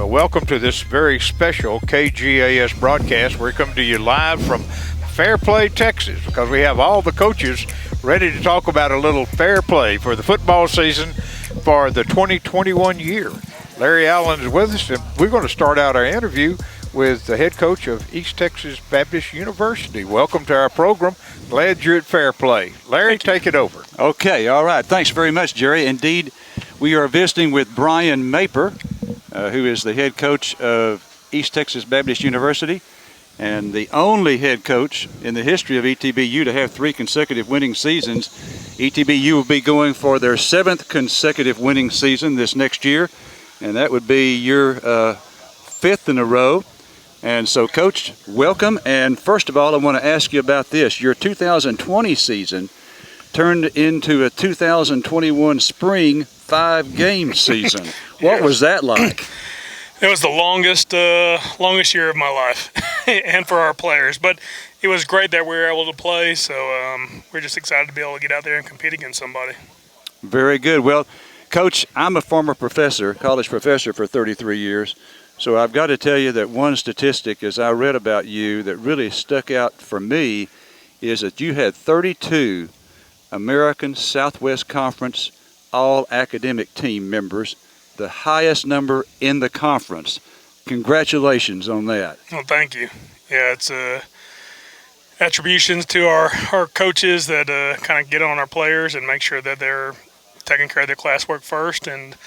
Well, welcome to this very special KGAS broadcast. We're coming to you live from Fair Play, Texas, because we have all the coaches ready to talk about a little fair play for the football season for the 2021 year. Larry Allen is with us, and we're going to start out our interview with the head coach of East Texas Baptist University. Welcome to our program. Glad you're at Fair Play. Larry, take it over. Okay, all right. Thanks very much, Jerry. Indeed, we are visiting with Brian Maper, who is the head coach of East Texas Baptist University and the only head coach in the history of ETBU to have 3 consecutive winning seasons. ETBU will be going for their 7th consecutive winning season this next year, and that would be your 5th in a row. And so, Coach, welcome. And first of all, I want to ask you about this. Your 2020 season turned into a 2021 spring 5-game season. What was that like? It was the longest year of my life, and for our players. But it was great that we were able to play, so we're just excited to be able to get out there and compete against somebody. Very good. Well, Coach, I'm a former professor, college professor for 33 years. So I've got to tell you that one statistic, as I read about you, that really stuck out for me is that you had 32 American Southwest Conference all-academic team members, the highest number in the conference. Congratulations on that. Well, thank you. Yeah, it's attributions to our coaches that kind of get on our players and make sure that they're taking care of their classwork first, and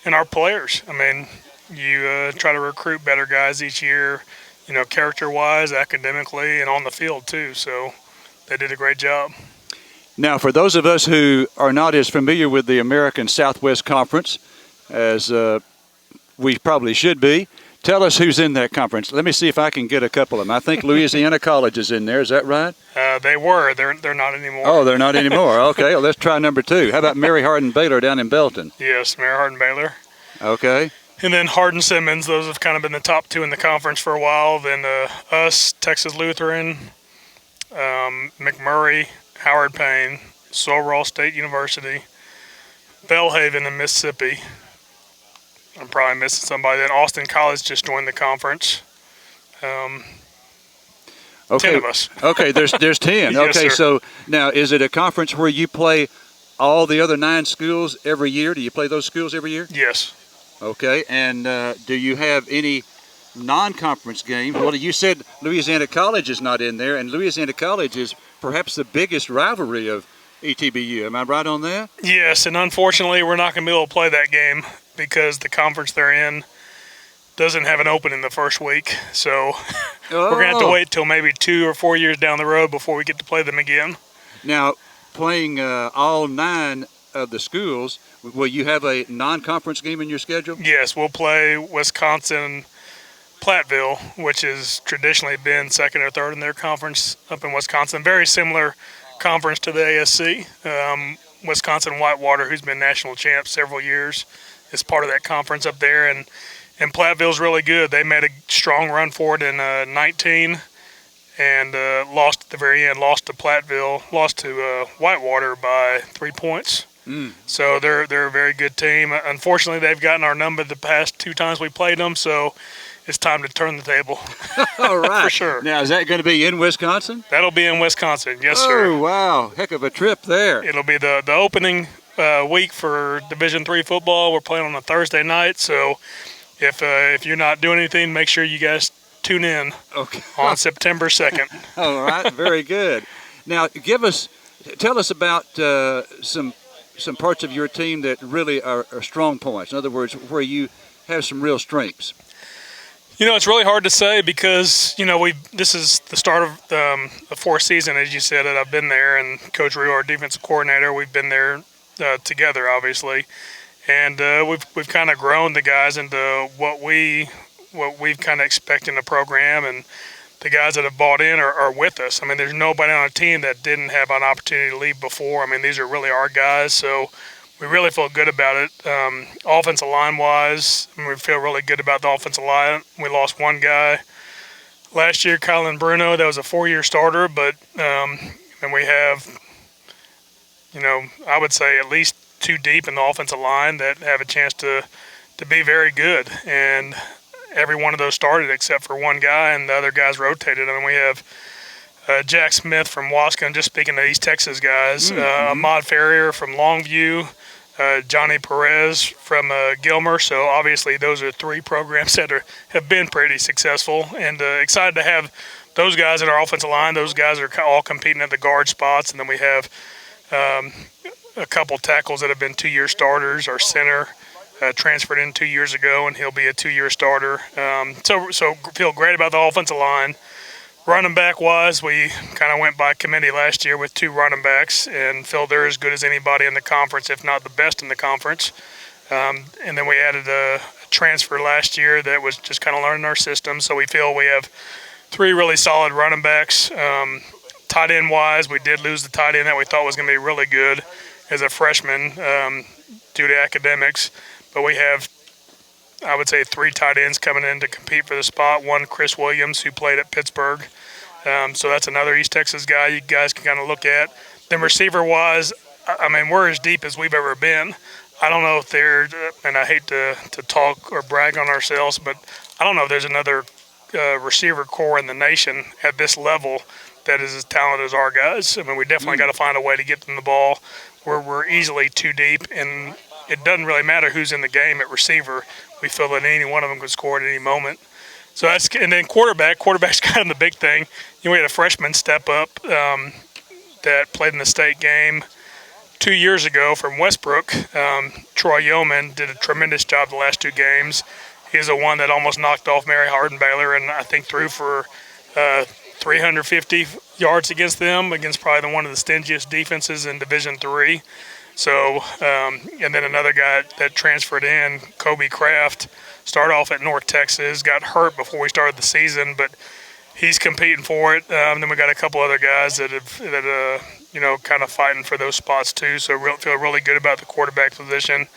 our players. I mean, you try to recruit better guys each year, you know, character-wise, academically, and on the field too. So they did a great job. Now, for those of us who are not as familiar with the American Southwest Conference as we probably should be, tell us who's in that conference. Let me see if I can get a couple of them. I think Louisiana College is in there. Is that right? They were. They're not anymore. Oh, they're not anymore. Okay, well, let's try number 2. How about Mary Hardin-Baylor down in Belton? Yes, Mary Hardin-Baylor. Okay. And then Hardin-Simmons. Those have kind of been the top 2 in the conference for a while. Then us, Texas Lutheran, McMurray, Howard Payne, Sul-Ross State University, Belhaven in Mississippi. I'm probably missing somebody. Then Austin College just joined the conference. Okay. 10 of us. Okay, there's 10. Yes, okay, sir. So now is it a conference where you play all the other 9 schools every year? Do you play those schools every year? Yes. Okay, and do you have any non-conference games? Well, you said Louisiana College is not in there, and Louisiana College is perhaps the biggest rivalry of ETBU. Am I right on that? Yes, and unfortunately we're not going to be able to play that game because the conference they're in doesn't have an open in the first week. So we're going to have to wait till maybe 2 or 4 years down the road before we get to play them again. Now, playing all 9 of the schools, will you have a non-conference game in your schedule? Yes, we'll play Wisconsin Platteville, which has traditionally been 2nd or 3rd in their conference up in Wisconsin. Very similar conference to the ASC. Wisconsin Whitewater, who's been national champs several years, is part of that conference up there. And Platteville's really good. They made a strong run for it in 19 and lost at the very end, lost to Platteville, lost to Whitewater by 3 points. So they're a very good team. Unfortunately, they've gotten our number the past 2 times we played them, so it's time to turn the table. All right. For sure. Now, is that going to be in Wisconsin? That'll be in Wisconsin, yes, sir. Oh, wow. Heck of a trip there. It'll be the opening week for Division III football. We're playing on a Thursday night, so if you're not doing anything, make sure you guys tune in on September 2nd. All right. Very good. Now, tell us about some parts of your team that really are strong points. In other words, where you have some real strengths. You know, it's really hard to say because, you know, this is the start of the 4th season, as you said, that I've been there, and Coach Rio, our defensive coordinator, we've been there together, obviously. And we've kind of grown the guys into what we've kind of expect in the program, and the guys that have bought in are with us. I mean, there's nobody on a team that didn't have an opportunity to leave before. I mean, these are really our guys, so we really feel good about it. Offensive line-wise, we feel really good about the offensive line. We lost one guy last year, Colin Bruno. That was a 4-year starter, but and we have, you know, I would say at least 2 deep in the offensive line that have a chance to be very good. And every one of those started except for one guy, and the other guys rotated. I mean, we have Jack Smith from Waskom, just speaking of East Texas guys, Ahmad Ferrier from Longview, Johnny Perez from Gilmer. So obviously those are three programs that have been pretty successful, and excited to have those guys in our offensive line. Those guys are all competing at the guard spots, and then we have a couple tackles that have been 2-year starters. Our center transferred in 2 years ago, and he'll be a 2-year starter. So feel great about the offensive line. Running back wise, we kind of went by committee last year with 2 running backs, and feel they're as good as anybody in the conference, if not the best in the conference. And then we added a transfer last year that was just kind of learning our system. So we feel we have 3 really solid running backs. Tight end wise, we did lose the tight end that we thought was going to be really good as a freshman due to academics. But we have, I would say, 3 tight ends coming in to compete for the spot. One, Chris Williams, who played at Pittsburgh. So that's another East Texas guy you guys can kind of look at. Then receiver-wise, I mean, we're as deep as we've ever been. I don't know if they're, and I hate to talk or brag on ourselves, but I don't know if there's another receiver core in the nation at this level that is as talented as our guys. I mean, we definitely got to find a way to get them the ball where we're easily too deep, and it doesn't really matter who's in the game at receiver. We feel that any one of them could score at any moment. So that's, and then quarterback's kind of the big thing. You know, we had a freshman step up that played in the state game 2 years ago from Westbrook. Troy Yeoman did a tremendous job the last 2 games. He's the one that almost knocked off Mary Hardin-Baylor, and I think threw for 350 yards against them, against probably one of the stingiest defenses in Division III. So, and then another guy that transferred in, Kobe Kraft, started off at North Texas, got hurt before we started the season, but he's competing for it. Then we got a couple other guys that kind of fighting for those spots too. So feel really good about the quarterback position.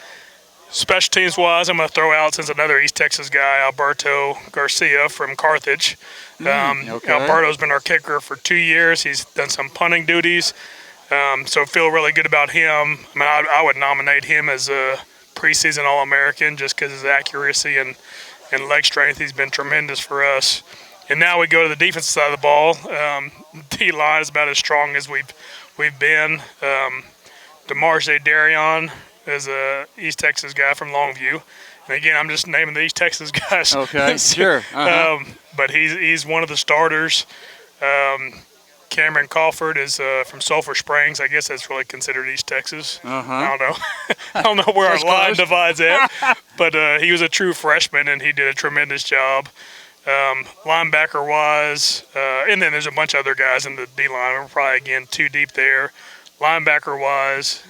Special teams wise, I'm going to throw out, since another East Texas guy, Alberto Garcia from Carthage. Okay. Alberto's been our kicker for 2 years. He's done some punting duties. So feel really good about him. I mean, I would nominate him as a preseason All-American just because his accuracy and leg strength. He's been tremendous for us. And now we go to the defensive side of the ball. D-line is about as strong as we've been. DeMarge Darion is a East Texas guy from Longview. And again, I'm just naming the East Texas guys. Okay, sure. But he's one of the starters. Cameron Crawford is from Sulphur Springs. I guess that's really considered East Texas. I don't know. I don't know where our line divides at. But he was a true freshman, and he did a tremendous job. Linebacker-wise, and then there's a bunch of other guys in the D-line. We're probably, again, too deep there. Linebacker-wise,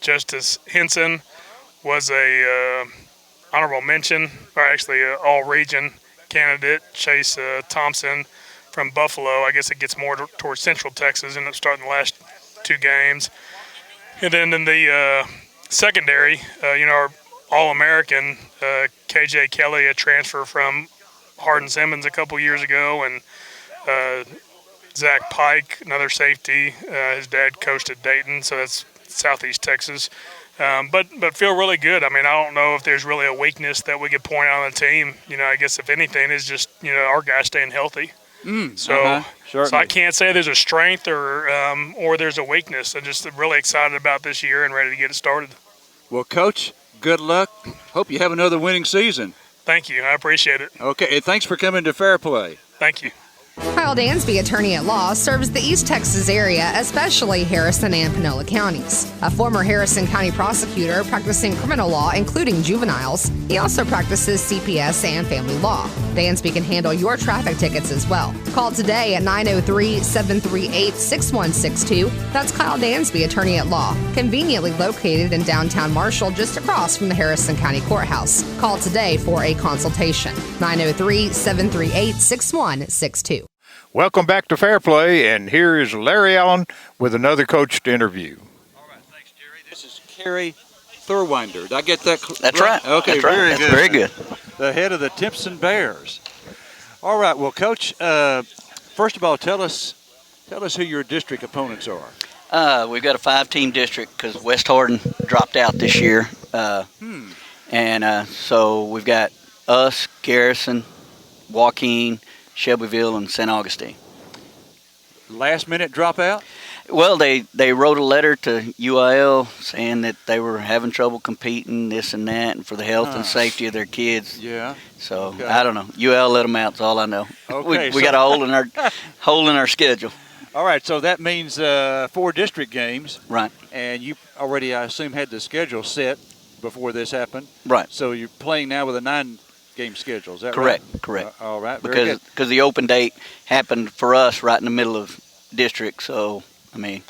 Justice Hanszen was a honorable mention, or actually an all-region candidate. Chase Thompson from Buffalo. I guess it gets more towards Central Texas, ended up starting the last 2 games. And then in the secondary, our All-American, KJ Kelly, a transfer from Hardin-Simmons a couple years ago, and Zach Pike, another safety. His dad coached at Dayton, so that's Southeast Texas. But feel really good. I mean, I don't know if there's really a weakness that we could point out on the team. I guess if anything, is just, our guys staying healthy. So I can't say there's a strength or there's a weakness. I'm just really excited about this year and ready to get it started. Well, Coach, good luck. Hope you have another winning season. Thank you. I appreciate it. Okay, and thanks for coming to Fair Play. Thank you. Kyle Dansby, attorney at law, serves the East Texas area, especially Harrison and Panola counties. A former Harrison County prosecutor practicing criminal law, including juveniles, he also practices CPS and family law. Dansby can handle your traffic tickets as well. Call today at 903-738-6162. That's Kyle Dansby, attorney at law, conveniently located in downtown Marshall, just across from the Harrison County Courthouse. Call today for a consultation. 903-738-6162. Welcome back to Fair Play, and here is Larry Allen with another coach to interview. All right, thanks, Jerry. This is Kerry Thurwinder. Did I get that? That's right. Okay, That's right. very That's good. very good. The head of the Timpson Bears. All right, well, Coach, first of all, tell us who your district opponents are. We've got a 5-team district because West Hardin dropped out this year. And so we've got us, Garrison, Joaquin, Shelbyville, and St. Augustine. Last minute dropout? Well, they wrote a letter to UIL saying that they were having trouble competing, this and that, and for the health and safety of their kids. Yeah. So Okay. I don't know. UIL let them out. That's all I know. Okay, we got a hole in our schedule. All right, so that means 4 district games. Right. And you already, I assume, had the schedule set before this happened. Right. So you're playing now with a 9-game schedule. Is that Correct. right? Correct. All right. Very good. Because the open date happened for us right in the middle of district. So I mean,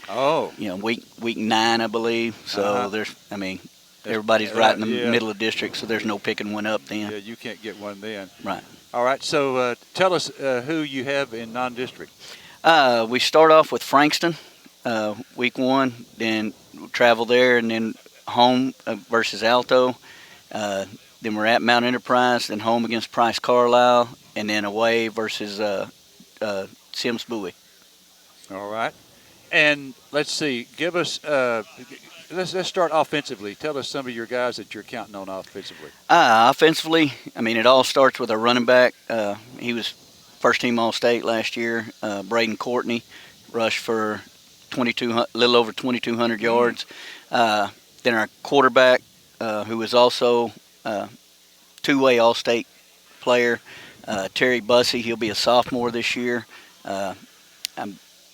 week 9, I believe. So everybody's right in the middle of district. So there's no picking one up then. Yeah, you can't get one then. Right. All right. So tell us who you have in non-district. We start off with Frankston, week 1, then travel there, and then home versus Alto. Then we're at Mount Enterprise, then home against Price Carlisle, and then away versus Sims Bowie. All right. And let's see, give us let's start offensively. Tell us some of your guys that you're counting on offensively. Offensively, I mean, it all starts with our running back. He was first-team All-State last year. Braden Courtney rushed for a little over 2,200 yards. Then our quarterback, who was also two-way All-State player, Terry Bussey. He'll be a sophomore this year.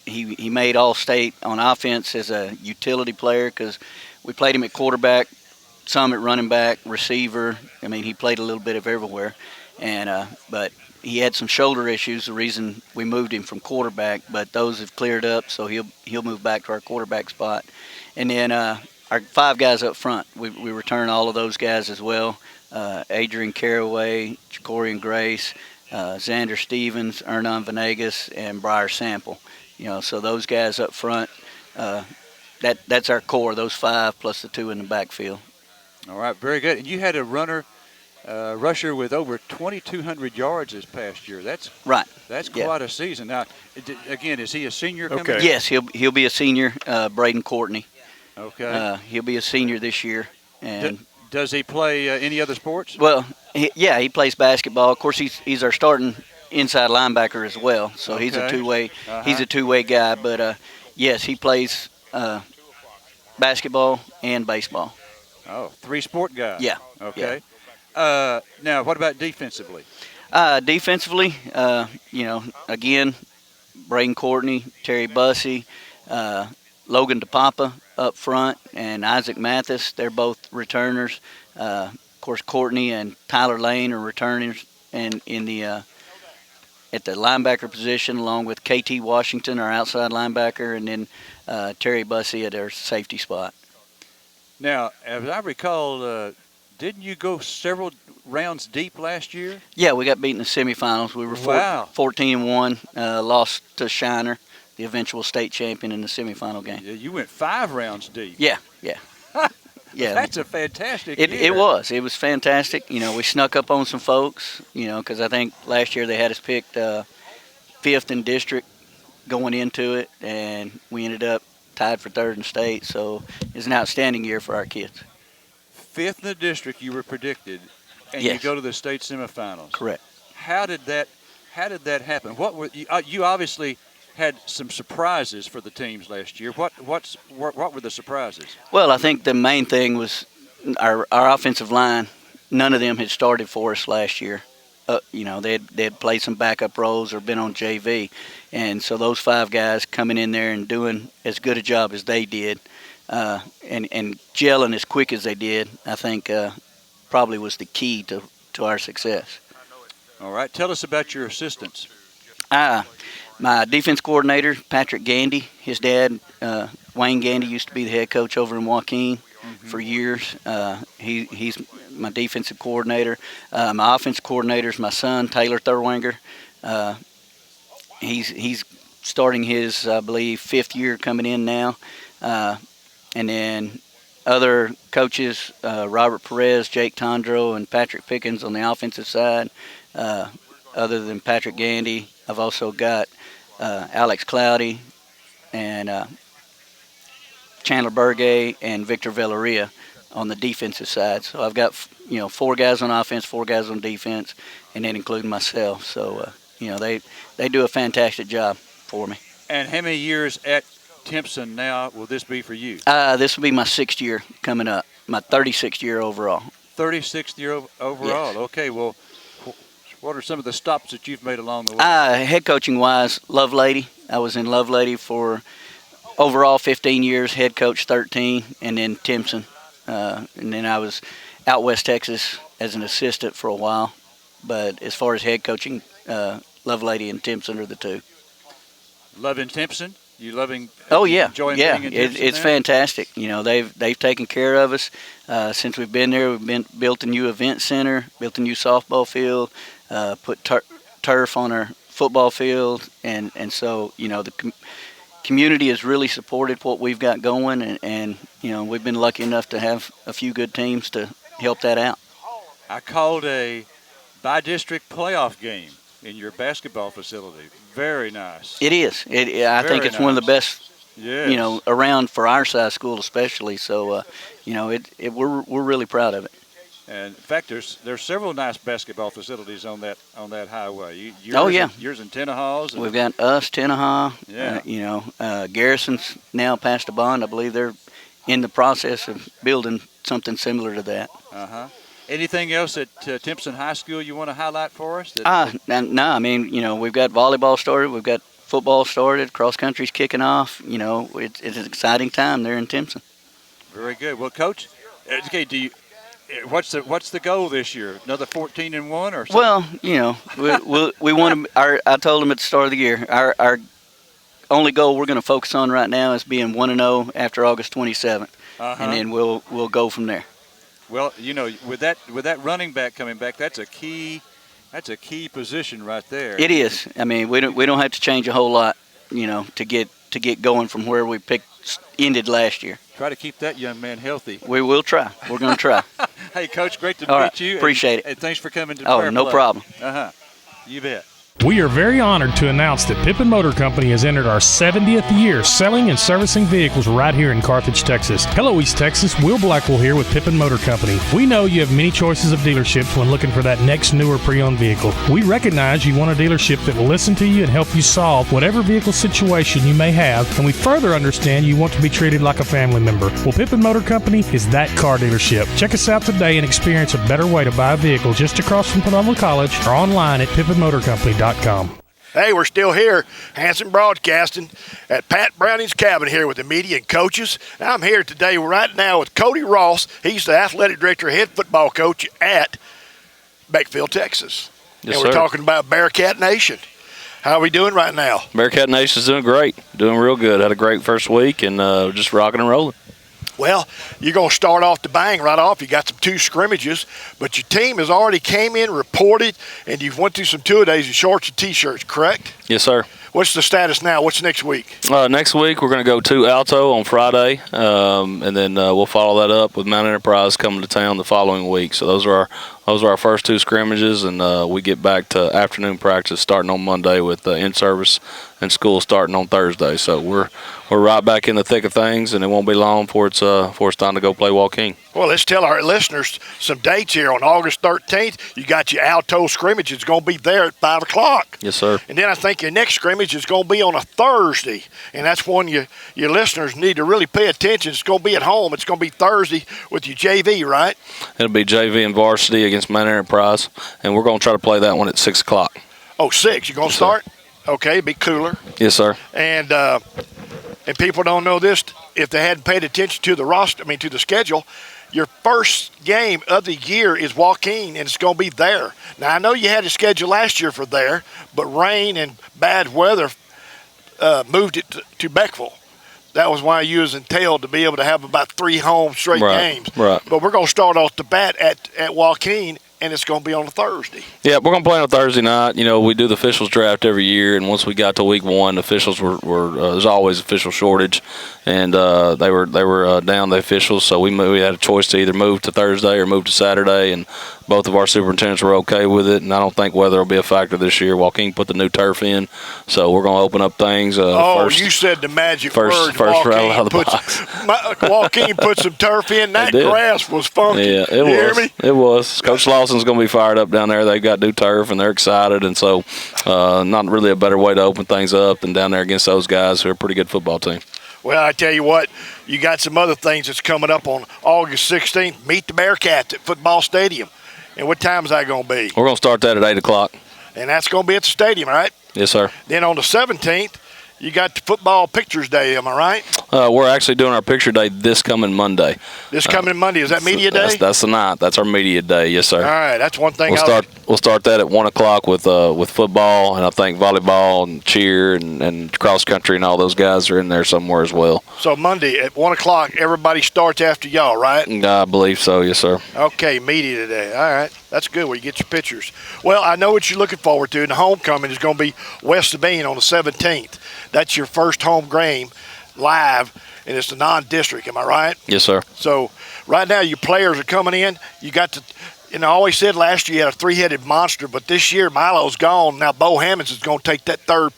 He made All-State on offense as a utility player because we played him at quarterback, some at running back, receiver. I mean, he played a little bit of everywhere. But he had some shoulder issues, the reason we moved him from quarterback, but those have cleared up, so he'll move back to our quarterback spot. And then our 5 guys up front, we return all of those guys as well. Adrian Caraway, Jacorian Grace, Xander Stevens, Ernon Venegas, and Briar Sample. So those guys up front, that's our core, those 5 plus the 2 in the backfield. All right, very good. And you had a rusher with over 2,200 yards this past year. That's right. That's quite a season. Now, again, is he a senior coming in? Yes, he'll be a senior, Braden Courtney. Okay. He'll be a senior this year. And does he play any other sports? Well, he plays basketball. Of course, he's our starting inside linebacker as well. So he's a two-way. He's a two-way guy. But yes, he plays basketball and baseball. Oh, 3-sport guy. Yeah. Okay. Yeah. Now, what about defensively? Defensively, again, Braden Courtney, Terry Bussey, Logan DePapa up front, and Isaac Mathis. They're both returners. Of course, Courtney and Tyler Lane are returners, and at the linebacker position, along with KT Washington, our outside linebacker, and then Terry Bussey at our safety spot. Now, as I recall, didn't you go several rounds deep last year? Yeah, we got beat in the semifinals. We were 14-1, lost to Shiner, the eventual state champion, in the semifinal game. Yeah, you went 5 rounds deep. Yeah. Yeah. That's a fantastic year. It was. It was fantastic. We snuck up on some folks, because I think last year they had us picked 5th in district going into it, and we ended up tied for 3rd in state. So it's an outstanding year for our kids. 5th in the district you were predicted, and yes. you go to the state semifinals. Correct. How did that happen? What were you obviously had some surprises for the teams last year. What were the surprises? Well, I think the main thing was our offensive line. None of them had started for us last year. They had played some backup roles or been on JV, and so those 5 guys coming in there and doing as good a job as they did, and gelling as quick as they did, I think probably was the key to our success. All right, tell us about your assistants. My defense coordinator, Patrick Gandy, his dad, Wayne Gandy, used to be the head coach over in Joaquin for years. He's my defensive coordinator. My offensive coordinator is my son, Taylor Thurwanger. He's starting his, I believe, 5th year coming in now. And then other coaches, Robert Perez, Jake Tondro, and Patrick Pickens on the offensive side. Other than Patrick Gandy, I've also got Alex Cloudy and Chandler Burgay and Victor Valeria on the defensive side. So I've got 4 guys on offense, 4 guys on defense, and then including myself. So they do a fantastic job for me. And how many years at Timpson now will this be for you? This will be my 6th year coming up, my 36th year overall. 36th year overall. Yes. Okay, well, what are some of the stops that you've made along the way? Head coaching wise, Lovelady. I was in Lovelady for overall 15 years, head coach 13, and then Timpson. And then I was out West Texas as an assistant for a while. But as far as head coaching, Lovelady and Timpson are the 2. Loving Timpson? You loving? Oh yeah, enjoying yeah. being in Timpson It's now? fantastic. They've taken care of us since we've been there. We've built a new event center, built a new softball field, put turf on our football field, and so the community has really supported what we've got going, and we've been lucky enough to have a few good teams to help that out. I called a by-district playoff game in your basketball facility. Very nice. It is. I think it's one of the best, Yes. around for our size school especially. So, we're really proud of it. And in fact, there's several nice basketball facilities on that highway. Yours in Tennehaws. We've got us, Tennehaw. Yeah. Garrison's now passed a bond. I believe they're in the process of building something similar to that. Uh-huh. Anything else at Timpson High School you want to highlight for us? No. I mean, we've got volleyball started. We've got football started. Cross country's kicking off. It's an exciting time there in Timpson. Very good. Well, Coach, okay, what's the goal this year? Another 14-1 or something? Well, we want to. I told them at the start of the year, our only goal we're going to focus on right now is being 1-0 after August 27th, and then we'll go from there. Well, with that running back coming back, that's a key position right there. It is. I mean, we don't have to change a whole lot, to get going from where we ended last year. Try to keep that young man healthy. We will try. We're going to try. Hey, Coach, great to All meet right. you. Appreciate it. And thanks for coming to Oh, Fair no Play. problem. You bet. We are very honored to announce that Pippin Motor Company has entered our 70th year selling and servicing vehicles right here in Carthage, Texas. Hello, East Texas. Will Blackwell here with Pippin Motor Company. We know you have many choices of dealerships when looking for that next newer pre-owned vehicle. We recognize you want a dealership that will listen to you and help you solve whatever vehicle situation you may have, and we further understand you want to be treated like a family member. Well, Pippin Motor Company is that car dealership. Check us out today and experience a better way to buy a vehicle just across from Petaluma College or online at pippinmotorcompany.com. Hey, we're still here, Hanszen Broadcasting at Pat Browning's cabin here with the media and coaches. Now, I'm here today right now with Cody Ross. He's the athletic director, head football coach at Beckville, Texas. Yes, and we're sir. talking about Bearcat Nation. How are we doing right now? Bearcat Nation's doing great, doing real good. Had a great first week and just rocking and rolling. Well, you're going to start off the bang right off. You got some 2 scrimmages, but your team has already came in, reported, and you've went through some 2-a-days in shorts and T-shirts, correct? Yes, sir. What's the status now? What's next week? Next week, we're going to go to Alto on Friday, and then we'll follow that up with Mount Enterprise coming to town the following week. So those are our first 2 scrimmages, and we get back to afternoon practice starting on Monday with in-service and school starting on Thursday. So we're right back in the thick of things, and it won't be long before it's time to go play Waskom. Well, let's tell our listeners some dates here. On August 13th, you got your Alto scrimmage. It's going to be there at 5 o'clock. Yes, sir. And then I think your next scrimmage is going to be on a Thursday, and that's when your listeners need to really pay attention. It's going to be at home. It's going to be Thursday with your JV, right? It'll be JV and varsity against Mount Enterprise, and we're going to try to play that one at 6 o'clock. Oh, 6. You're going to start? Okay, be cooler. Yes, sir. And people don't know this. If they hadn't paid attention to the schedule, your first game of the year is Waskom, and it's going to be there. Now, I know you had a schedule last year for there, but rain and bad weather moved it to Beckville. That was why you was entailed to be able to have about 3 home straight games. Right. But we're going to start off the bat at Waskom, and it's going to be on a Thursday. Yeah, we're going to play on a Thursday night. We do the officials draft every year, and once we got to week 1, the officials were there's always official shortage, and they were down the officials, so we had a choice to either move to Thursday or move to Saturday, and both of our superintendents were okay with it, and I don't think weather will be a factor this year. Joaquin put the new turf in, so we're going to open up things. You said the magic word. First round out of the box. Joaquin put some turf in. That grass was funky. Yeah, it was. Hear me? It was. Coach Lawson's going to be fired up down there. They've got new turf, and they're excited, and so not really a better way to open things up than down there against those guys who are a pretty good football team. Well, I tell you what, you got some other things that's coming up on August 16th. Meet the Bearcats at Football Stadium. And what time is that going to be? We're going to start that at 8 o'clock. And that's going to be at the stadium, right? Yes, sir. Then on the 17th, you got the Football Pictures Day, am I right? We're actually doing our picture day this coming Monday. This coming Monday, is that media day? That's the night. That's our media day, yes, sir. All right, that's one thing. We'll start that at 1 o'clock with football, and I think volleyball and cheer and cross country and all those guys are in there somewhere as well. So Monday at 1 o'clock, everybody starts after y'all, right? I believe so, yes, sir. Okay, media today. All right, that's good where you get your pictures. Well, I know what you're looking forward to, and the homecoming is going to be West Sabine on the 17th. That's your first home game live, and it's the non-district. Am I right? Yes, sir. So right now your players are coming in. You got to, I always said last year you had a three-headed monster, but this year Milo's gone. Now Bo Hammonds is going to take that third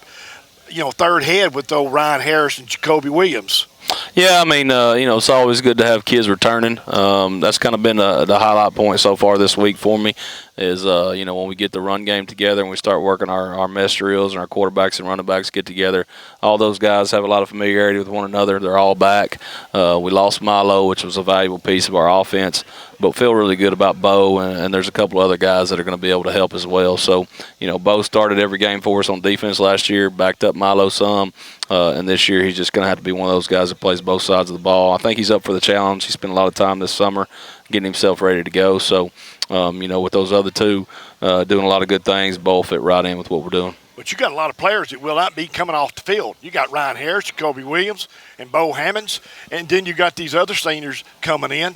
head with old Ryan Harris and Jacoby Williams. Yeah, I mean, it's always good to have kids returning. That's kind of been the highlight point so far this week for me is, when we get the run game together and we start working our mess drills and our quarterbacks and running backs get together, all those guys have a lot of familiarity with one another. They're all back. We lost Milo, which was a valuable piece of our offense, but feel really good about Bo, and there's a couple other guys that are going to be able to help as well. So, Bo started every game for us on defense last year, backed up Milo some, and this year he's just going to have to be one of those guys that plays both sides of the ball. I think he's up for the challenge. He spent a lot of time this summer getting himself ready to go. So, with those other two doing a lot of good things, Bo fit right in with what we're doing. But you got a lot of players that will not be coming off the field. You got Ryan Harris, Jacoby Williams, and Bo Hammonds, and then you got these other seniors coming in.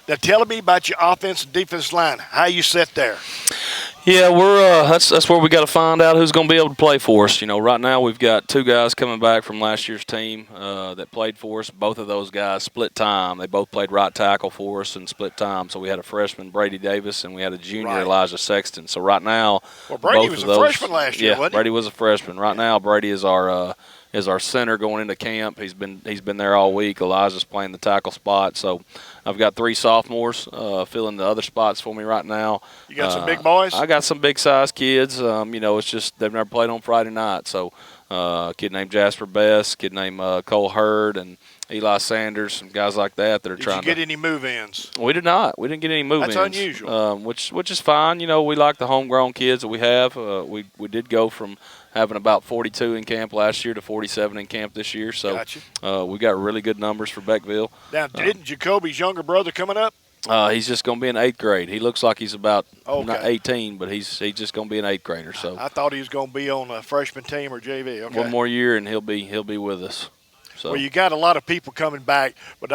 Now, tell me about your offense and defense line. How you set there? Yeah, we're that's where we got to find out who's going to be able to play for us. Right now we've got two guys coming back from last year's team that played for us. Both of those guys split time. They both played right tackle for us and split time. So we had a freshman, Brady Davis, and we had a junior, Elijah Sexton. So right now, Brady was a freshman last year, wasn't he? Brady was a freshman. Right now, Brady is our center going into camp. He's been there all week. Elijah's playing the tackle spot. So I've got three sophomores filling the other spots for me right now. You got some big boys? I got some big-sized kids. It's just they've never played on Friday night. So a kid named Jasper Best, kid named Cole Hurd, and Eli Sanders, some guys like that are trying to. Did you get any move-ins? We did not. We didn't get any move-ins. That's unusual. Which is fine. We like the homegrown kids that we have. We did go from having about 42 in camp last year to 47 in camp this year. So gotcha. We got really good numbers for Beckville. Now, didn't Jacoby's younger brother coming up? He's just going to be in 8th grade. He looks like he's about not 18, but he's just going to be an 8th grader. So I thought he was going to be on a freshman team or JV. Okay. One more year and he'll be with us. So. Well, you got a lot of people coming back, but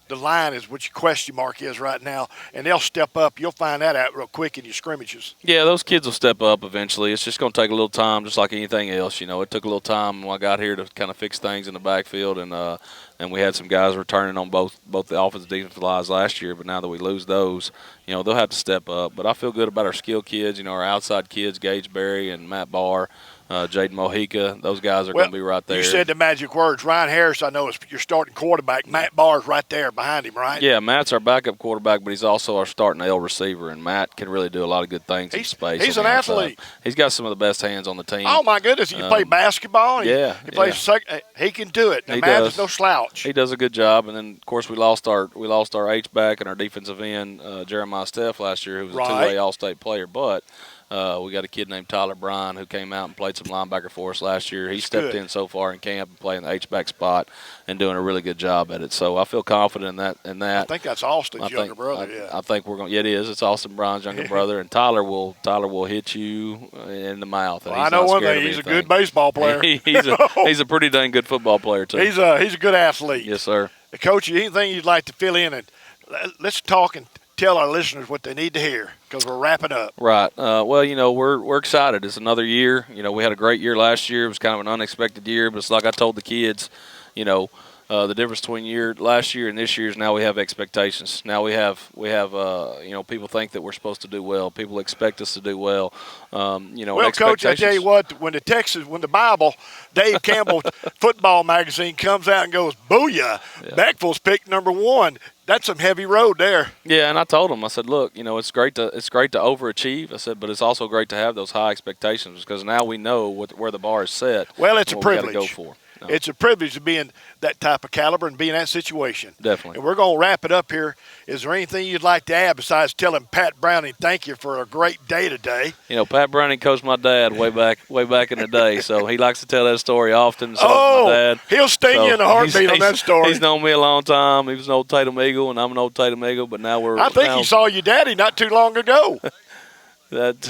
the line is what your question mark is right now, and they'll step up. You'll find that out real quick in your scrimmages. Yeah, those kids will step up eventually. It's just going to take a little time, just like anything else. It took a little time when I got here to kind of fix things in the backfield, and we had some guys returning on both the offensive and defensive lines last year. But now that we lose those, they'll have to step up. But I feel good about our skill kids. Our outside kids, Gage Berry and Matt Barr. Jaden Mojica, those guys are going to be right there. You said the magic words. Ryan Harris, I know, is your starting quarterback. Matt Barr's right there behind him, right? Yeah, Matt's our backup quarterback, but he's also our starting L receiver, and Matt can really do a lot of good things in space. He's an athlete. He's got some of the best hands on the team. Oh, my goodness. He play basketball. He plays second. He can do it. Now, Matt is no slouch. He does a good job. And then, of course, we lost our H-back and our defensive end, Jeremiah Steff, last year, who was a two-way All-State player. But we got a kid named Tyler Bryan who came out and played some linebacker for us last year. He stepped in so far in camp and playing the H-back spot and doing a really good job at it. So I feel confident in that. I think that's Austin's younger brother. I think we're going. Yeah, it is. It's Austin Bryan's younger brother, and Tyler will hit you in the mouth. Well, I know one thing. He's a good baseball player. he's a pretty dang good football player too. He's a good athlete. Yes, sir. Coach, anything you'd like to fill in, and let's talk and tell our listeners what they need to hear, because we're wrapping up. Right. Well, we're excited. It's another year. We had a great year last year. It was kind of an unexpected year, but it's like I told the kids, The difference between last year and this year is now we have expectations. Now we have people think that we're supposed to do well. People expect us to do well. Well, Coach, I tell you what, when the Bible, Dave Campbell football magazine comes out and goes, booyah, Beckville's picked number 1. That's some heavy road there. Yeah, and I told him, I said, look, it's great to overachieve. I said, but it's also great to have those high expectations because now we know where the bar is set. Well, it's a privilege. We got to go for. No. It's a privilege to be in that type of caliber and be in that situation. Definitely. And we're going to wrap it up here. Is there anything you'd like to add besides telling Pat Browning thank you for a great day today? Pat Browning coached my dad way back in the day, so he likes to tell that story often. So my dad. He'll sting you in a heartbeat on that story. He's known me a long time. He was an old Tatum Eagle, and I'm an old Tatum Eagle, but now I think he saw your daddy not too long ago. And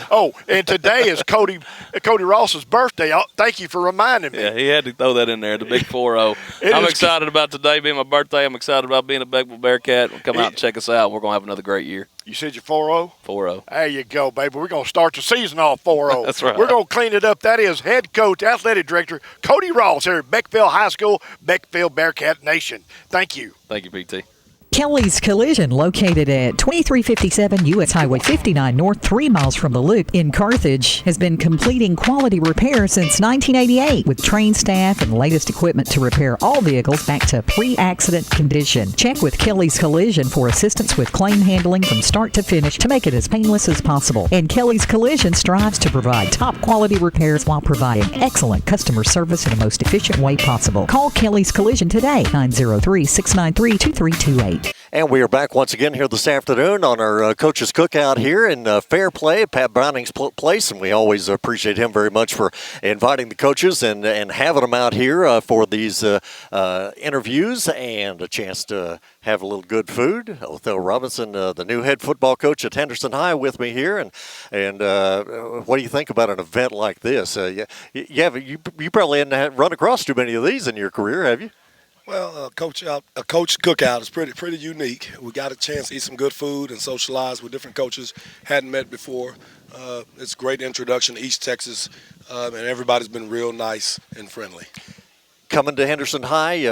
today is Cody Ross's birthday. Thank you for reminding me. Yeah, he had to throw that in there, the big 4-0. I'm excited about today being my birthday. I'm excited about being a Beckville Bearcat. Come out and check us out. We're going to have another great year. You said you're 4-0? 4-0. There you go, baby. We're going to start the season off 4-0. That's right. We're going to clean it up. That is head coach, athletic director, Cody Ross here at Beckville High School, Beckville Bearcat Nation. Thank you. Thank you, PT. Kelly's Collision, located at 2357 U.S. Highway 59 North, 3 miles from the Loop in Carthage, has been completing quality repairs since 1988 with trained staff and latest equipment to repair all vehicles back to pre-accident condition. Check with Kelly's Collision for assistance with claim handling from start to finish to make it as painless as possible. And Kelly's Collision strives to provide top quality repairs while providing excellent customer service in the most efficient way possible. Call Kelly's Collision today, 903-693-2328. And we are back once again here this afternoon on our Coach's Cookout here in Fair Play at Pat Browning's place, and we always appreciate him very much for inviting the coaches and having them out here for these interviews and a chance to have a little good food. Othello Robinson, the new head football coach at Henderson High, with me here, and what do you think about an event like this? You probably hadn't run across too many of these in your career, have you? Well, a coach cookout is pretty unique. We got a chance to eat some good food and socialize with different coaches hadn't met before. It's a great introduction to East Texas, and everybody's been real nice and friendly. Coming to Henderson High,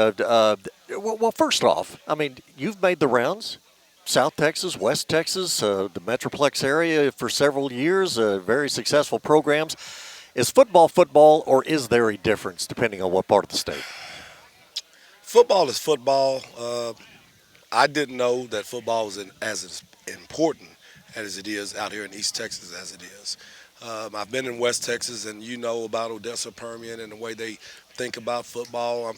well, first off, I mean, you've made the rounds. South Texas, West Texas, the Metroplex area for several years, very successful programs. Is football, or is there a difference depending on what part of the state? Football is football. I didn't know that football was as important as it is out here in East Texas as it is. I've been in West Texas, and you know about Odessa, Permian, and the way they think about football. I'm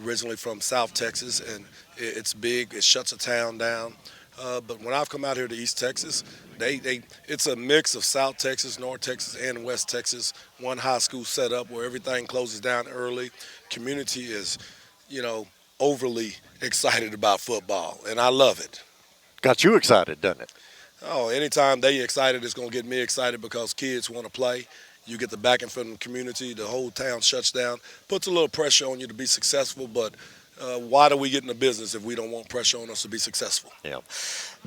originally from South Texas, and it's big. It shuts a town down. But when I've come out here to East Texas, it's a mix of South Texas, North Texas, and West Texas. One high school set up where everything closes down early. Community is overly excited about football, and I love it. Got you excited, doesn't it? Oh, anytime they excited, it's going to get me excited because kids want to play. You get the backing from the community, the whole town shuts down, puts a little pressure on you to be successful, but why do we get in the business if we don't want pressure on us to be successful? Yeah.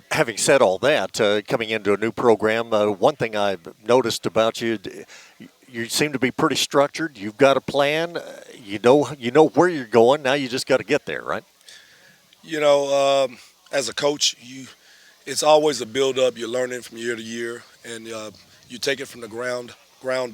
Having said all that, coming into a new program, one thing I've noticed about you seem to be pretty structured. You've got a plan. You know where you're going. Now you just got to get there, right? As a coach, it's always a build-up. You're learning from year to year, and you take it from the ground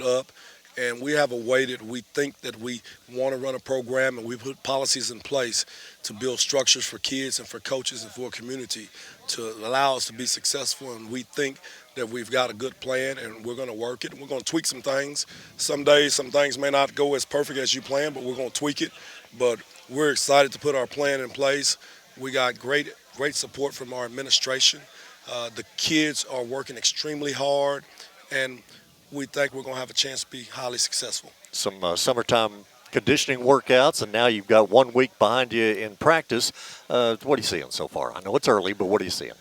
up. And we have a way that we think that we want to run a program, and we put policies in place to build structures for kids and for coaches and for a community to allow us to be successful. And we think that we've got a good plan, and we're going to work it. We're going to tweak some things. Some days, some things may not go as perfect as you plan, but we're going to tweak it. But we're excited to put our plan in place. We got great support from our administration. The kids are working extremely hard, and we think we're going to have a chance to be highly successful. Some summertime conditioning workouts, and now you've got 1 week behind you in practice. What are you seeing so far? I know it's early, but what are you seeing?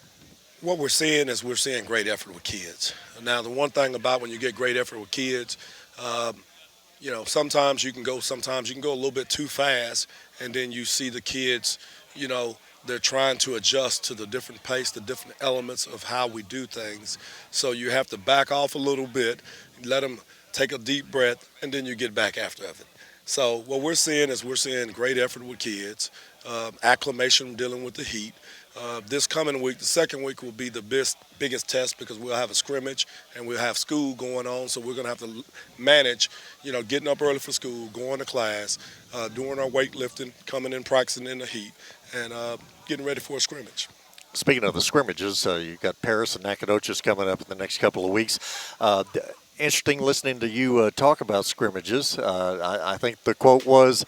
What we're seeing is great effort with kids. Now, the one thing about when you get great effort with kids, sometimes you can go a little bit too fast, and then you see the kids, they're trying to adjust to the different pace, the different elements of how we do things. So you have to back off a little bit, let them take a deep breath, and then you get back after it. So what we're seeing great effort with kids, acclimation dealing with the heat. This coming week, the second week, will be the biggest test because we'll have a scrimmage and we'll have school going on. So we're going to have to manage, getting up early for school, going to class, doing our weightlifting, coming in, practicing in the heat, and getting ready for a scrimmage. Speaking of the scrimmages, you've got Paris and Nacogdoches coming up in the next couple of weeks. Interesting listening to you talk about scrimmages. I think the quote was,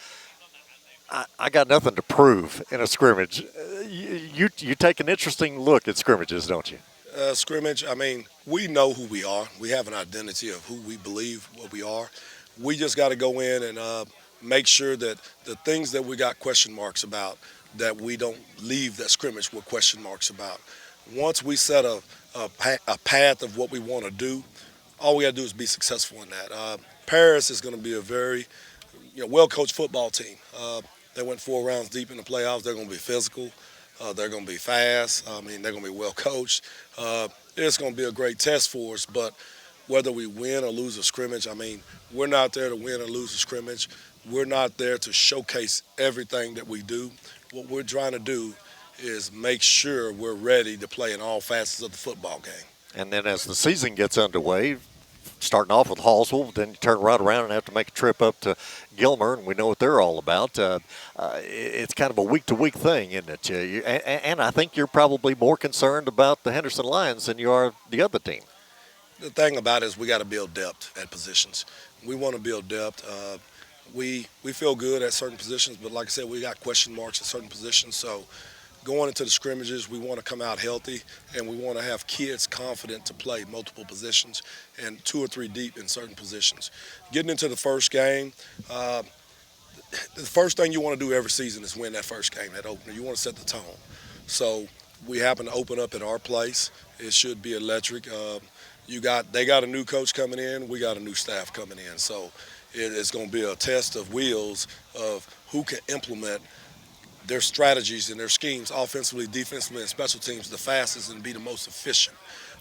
I got nothing to prove in a scrimmage. You take an interesting look at scrimmages, don't you? Scrimmage, we know who we are. We have an identity of who we believe what we are. We just got to go in and make sure that the things that we got question marks about, that we don't leave that scrimmage with question marks about. Once we set a path of what we want to do, all we got to do is be successful in that. Paris is going to be a very well-coached football team. They went 4 rounds deep in the playoffs. They're going to be physical. They're going to be fast. They're going to be well-coached. It's going to be a great test for us, but whether we win or lose a scrimmage, we're not there to win or lose a scrimmage. We're not there to showcase everything that we do. What we're trying to do is make sure we're ready to play in all facets of the football game. And then as the season gets underway, starting off with Hallsville, then you turn right around and have to make a trip up to Gilmer, and we know what they're all about. It's kind of a week-to-week thing, isn't it? And I think you're probably more concerned about the Henderson Lions than you are the other team. The thing about it is we got to build depth at positions. We want to build depth. We feel good at certain positions, but like I said, we got question marks at certain positions. So going into the scrimmages, we want to come out healthy, and we want to have kids confident to play multiple positions and 2 or 3 deep in certain positions. Getting into the first game, the first thing you want to do every season is win that first game, that opener. You want to set the tone. So we happen to open up at our place. It should be electric. They got a new coach coming in. We got a new staff coming in. So it's going to be a test of wheels of who can implement their strategies and their schemes offensively, defensively, and special teams the fastest and be the most efficient.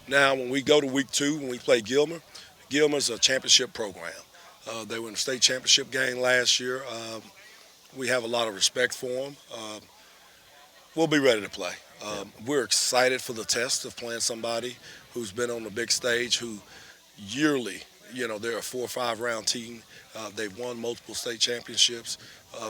Now, when we go to week 2, when we play Gilmer, Gilmer's a championship program. They were in the state championship game last year. We have a lot of respect for them. We'll be ready to play. We're excited for the test of playing somebody who's been on the big stage, who yearly, they're a 4 or 5 round team. They've won multiple state championships.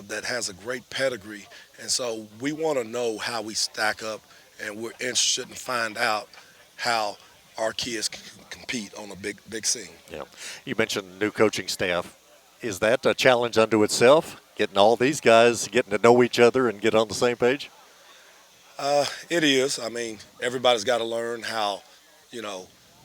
That has a great pedigree, and so we want to know how we stack up, and we're interested in find out how our kids can compete on a big scene. Yeah, you mentioned new coaching staff. Is that a challenge unto itself, getting all these guys getting to know each other and get on the same page? It is. Everybody's got to learn how,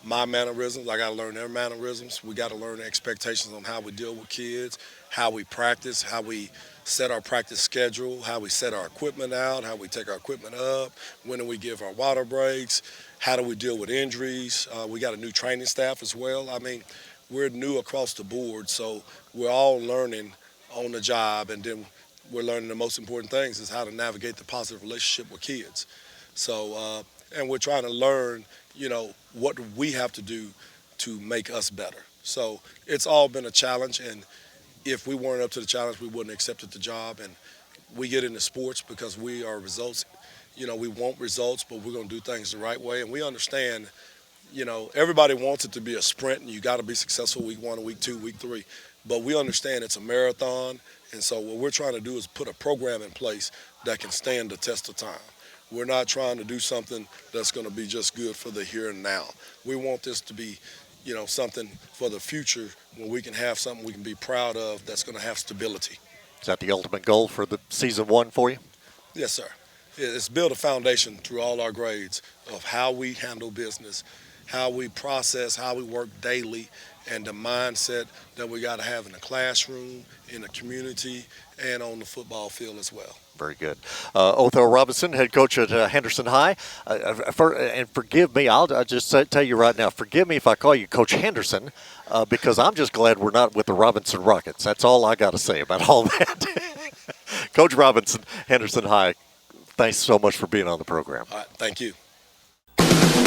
my mannerisms. I got to learn their mannerisms. We got to learn the expectations on how we deal with kids, how we practice, how we set our practice schedule, how we set our equipment out, how we take our equipment up, when do we give our water breaks, how do we deal with injuries. We got a new training staff as well. We're new across the board, so we're all learning on the job, and then we're learning the most important things is how to navigate the positive relationship with kids. So, and we're trying to learn, what we have to do to make us better. So it's all been a challenge, and if we weren't up to the challenge, we wouldn't have accepted the job. And we get into sports because we are results. We want results, but we're going to do things the right way. And we understand, everybody wants it to be a sprint, and you got to be successful week 1, week 2, week 3. But we understand it's a marathon, and so what we're trying to do is put a program in place that can stand the test of time. We're not trying to do something that's going to be just good for the here and now. We want this to be, something for the future when we can have something we can be proud of that's going to have stability. Is that the ultimate goal for the season 1 for you? Yes, sir. It's built a foundation through all our grades of how we handle business, how we process, how we work daily, and the mindset that we got to have in the classroom, in the community, and on the football field as well. Very good. Otho Robinson, head coach at Henderson High. And forgive me, I'll just tell you right now, forgive me if I call you Coach Henderson, because I'm just glad we're not with the Robinson Rockets. That's all I got to say about all that. Coach Robinson, Henderson High, thanks so much for being on the program. All right, thank you.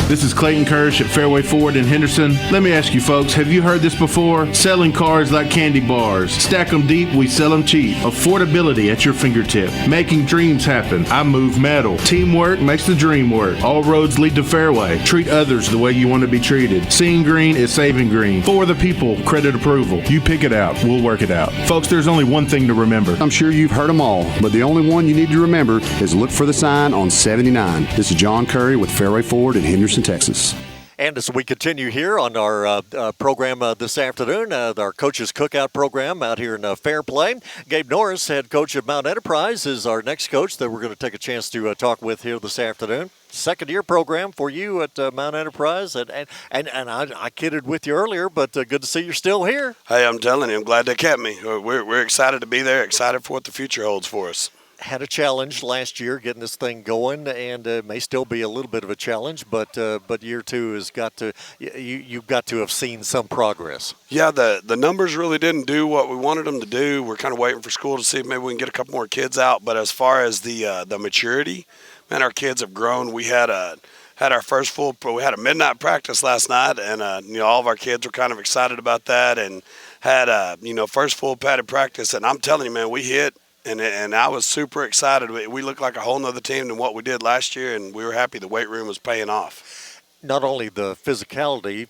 This is Clayton Kirsch at Fairway Ford in Henderson. Let me ask you folks, have you heard this before? Selling cars like candy bars. Stack them deep, we sell them cheap. Affordability at your fingertip. Making dreams happen. I move metal. Teamwork makes the dream work. All roads lead to Fairway. Treat others the way you want to be treated. Seeing green is saving green. For the people, credit approval. You pick it out, we'll work it out. Folks, there's only one thing to remember. I'm sure you've heard them all, but the only one you need to remember is look for the sign on 79. This is John Curry with Fairway Ford in Henderson, Texas. And as we continue here on our program this afternoon, our Coaches Cookout program out here in Fair Play, Gabe Norris, head coach of Mount Enterprise, is our next coach that we're going to take a chance to talk with here this afternoon. Second-year program for you at Mount Enterprise, and I kidded with you earlier, but good to see you're still here. Hey, I'm telling you, I'm glad they kept me. We're excited to be there, excited for what the future holds for us. Had a challenge last year getting this thing going, and may still be a little bit of a challenge, but year two has got to you've got to have seen some progress. Yeah, the numbers really didn't do what we wanted them to do. We're kind of waiting for school to see if maybe we can get a couple more kids out. But as far as the maturity, man, our kids have grown. We had our first we had a midnight practice last night, and all of our kids were kind of excited about that, and had first full padded practice. And I'm telling you, man, we hit. And I was super excited. We looked like a whole nother team than what we did last year, and we were happy the weight room was paying off. Not only the physicality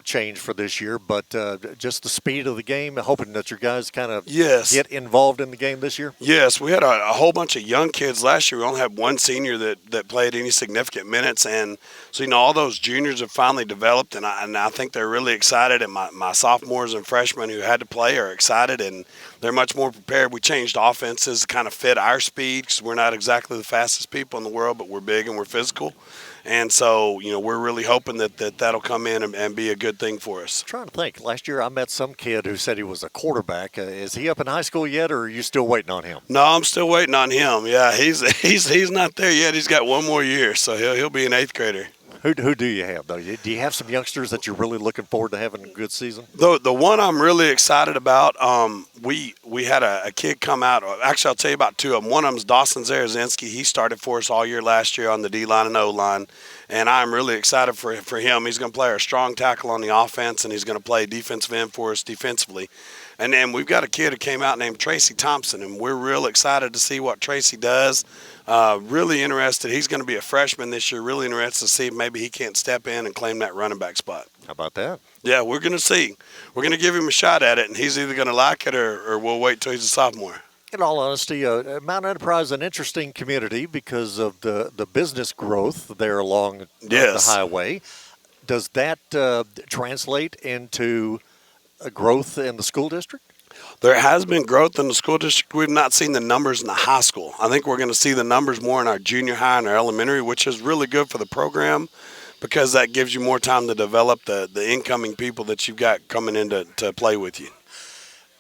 change for this year, but just the speed of the game, hoping that your guys kind of get involved in the game this year? Yes, we had a whole bunch of young kids last year. We only had one senior that played any significant minutes, and so all those juniors have finally developed, and I think they're really excited, and my sophomores and freshmen who had to play are excited, and they're much more prepared. We changed offenses to kind of fit our speed because we're not exactly the fastest people in the world, but we're big and we're physical. And so, we're really hoping that'll come in and be a good thing for us. I'm trying to think. Last year I met some kid who said he was a quarterback. Is he up in high school yet, or are you still waiting on him? No, I'm still waiting on him. Yeah, he's not there yet. He's got one more year, so he'll be an 8th grader. Who do you have, though? Do you have some youngsters that you're really looking forward to having a good season? The one I'm really excited about, we had a kid come out. Actually, I'll tell you about two of them. One of them is Dawson Zarazinski. He started for us all year last year on the D-line and O-line, and I'm really excited for him. He's going to play our strong tackle on the offense, and he's going to play defensive end for us defensively. And then we've got a kid who came out named Tracy Thompson, and we're real excited to see what Tracy does. Really interested. He's going to be a freshman this year. Really interested to see if maybe he can't step in and claim that running back spot. How about that? Yeah, we're going to see. We're going to give him a shot at it, and he's either going to like it or we'll wait till he's a sophomore. In all honesty, Mount Enterprise is an interesting community because of the business growth there along the highway. Does that translate into a growth in the school district? There has been growth in the school district. We've not seen the numbers in the high school. I think we're going to see the numbers more in our junior high and our elementary, which is really good for the program because that gives you more time to develop the incoming people that you've got coming in to play with you.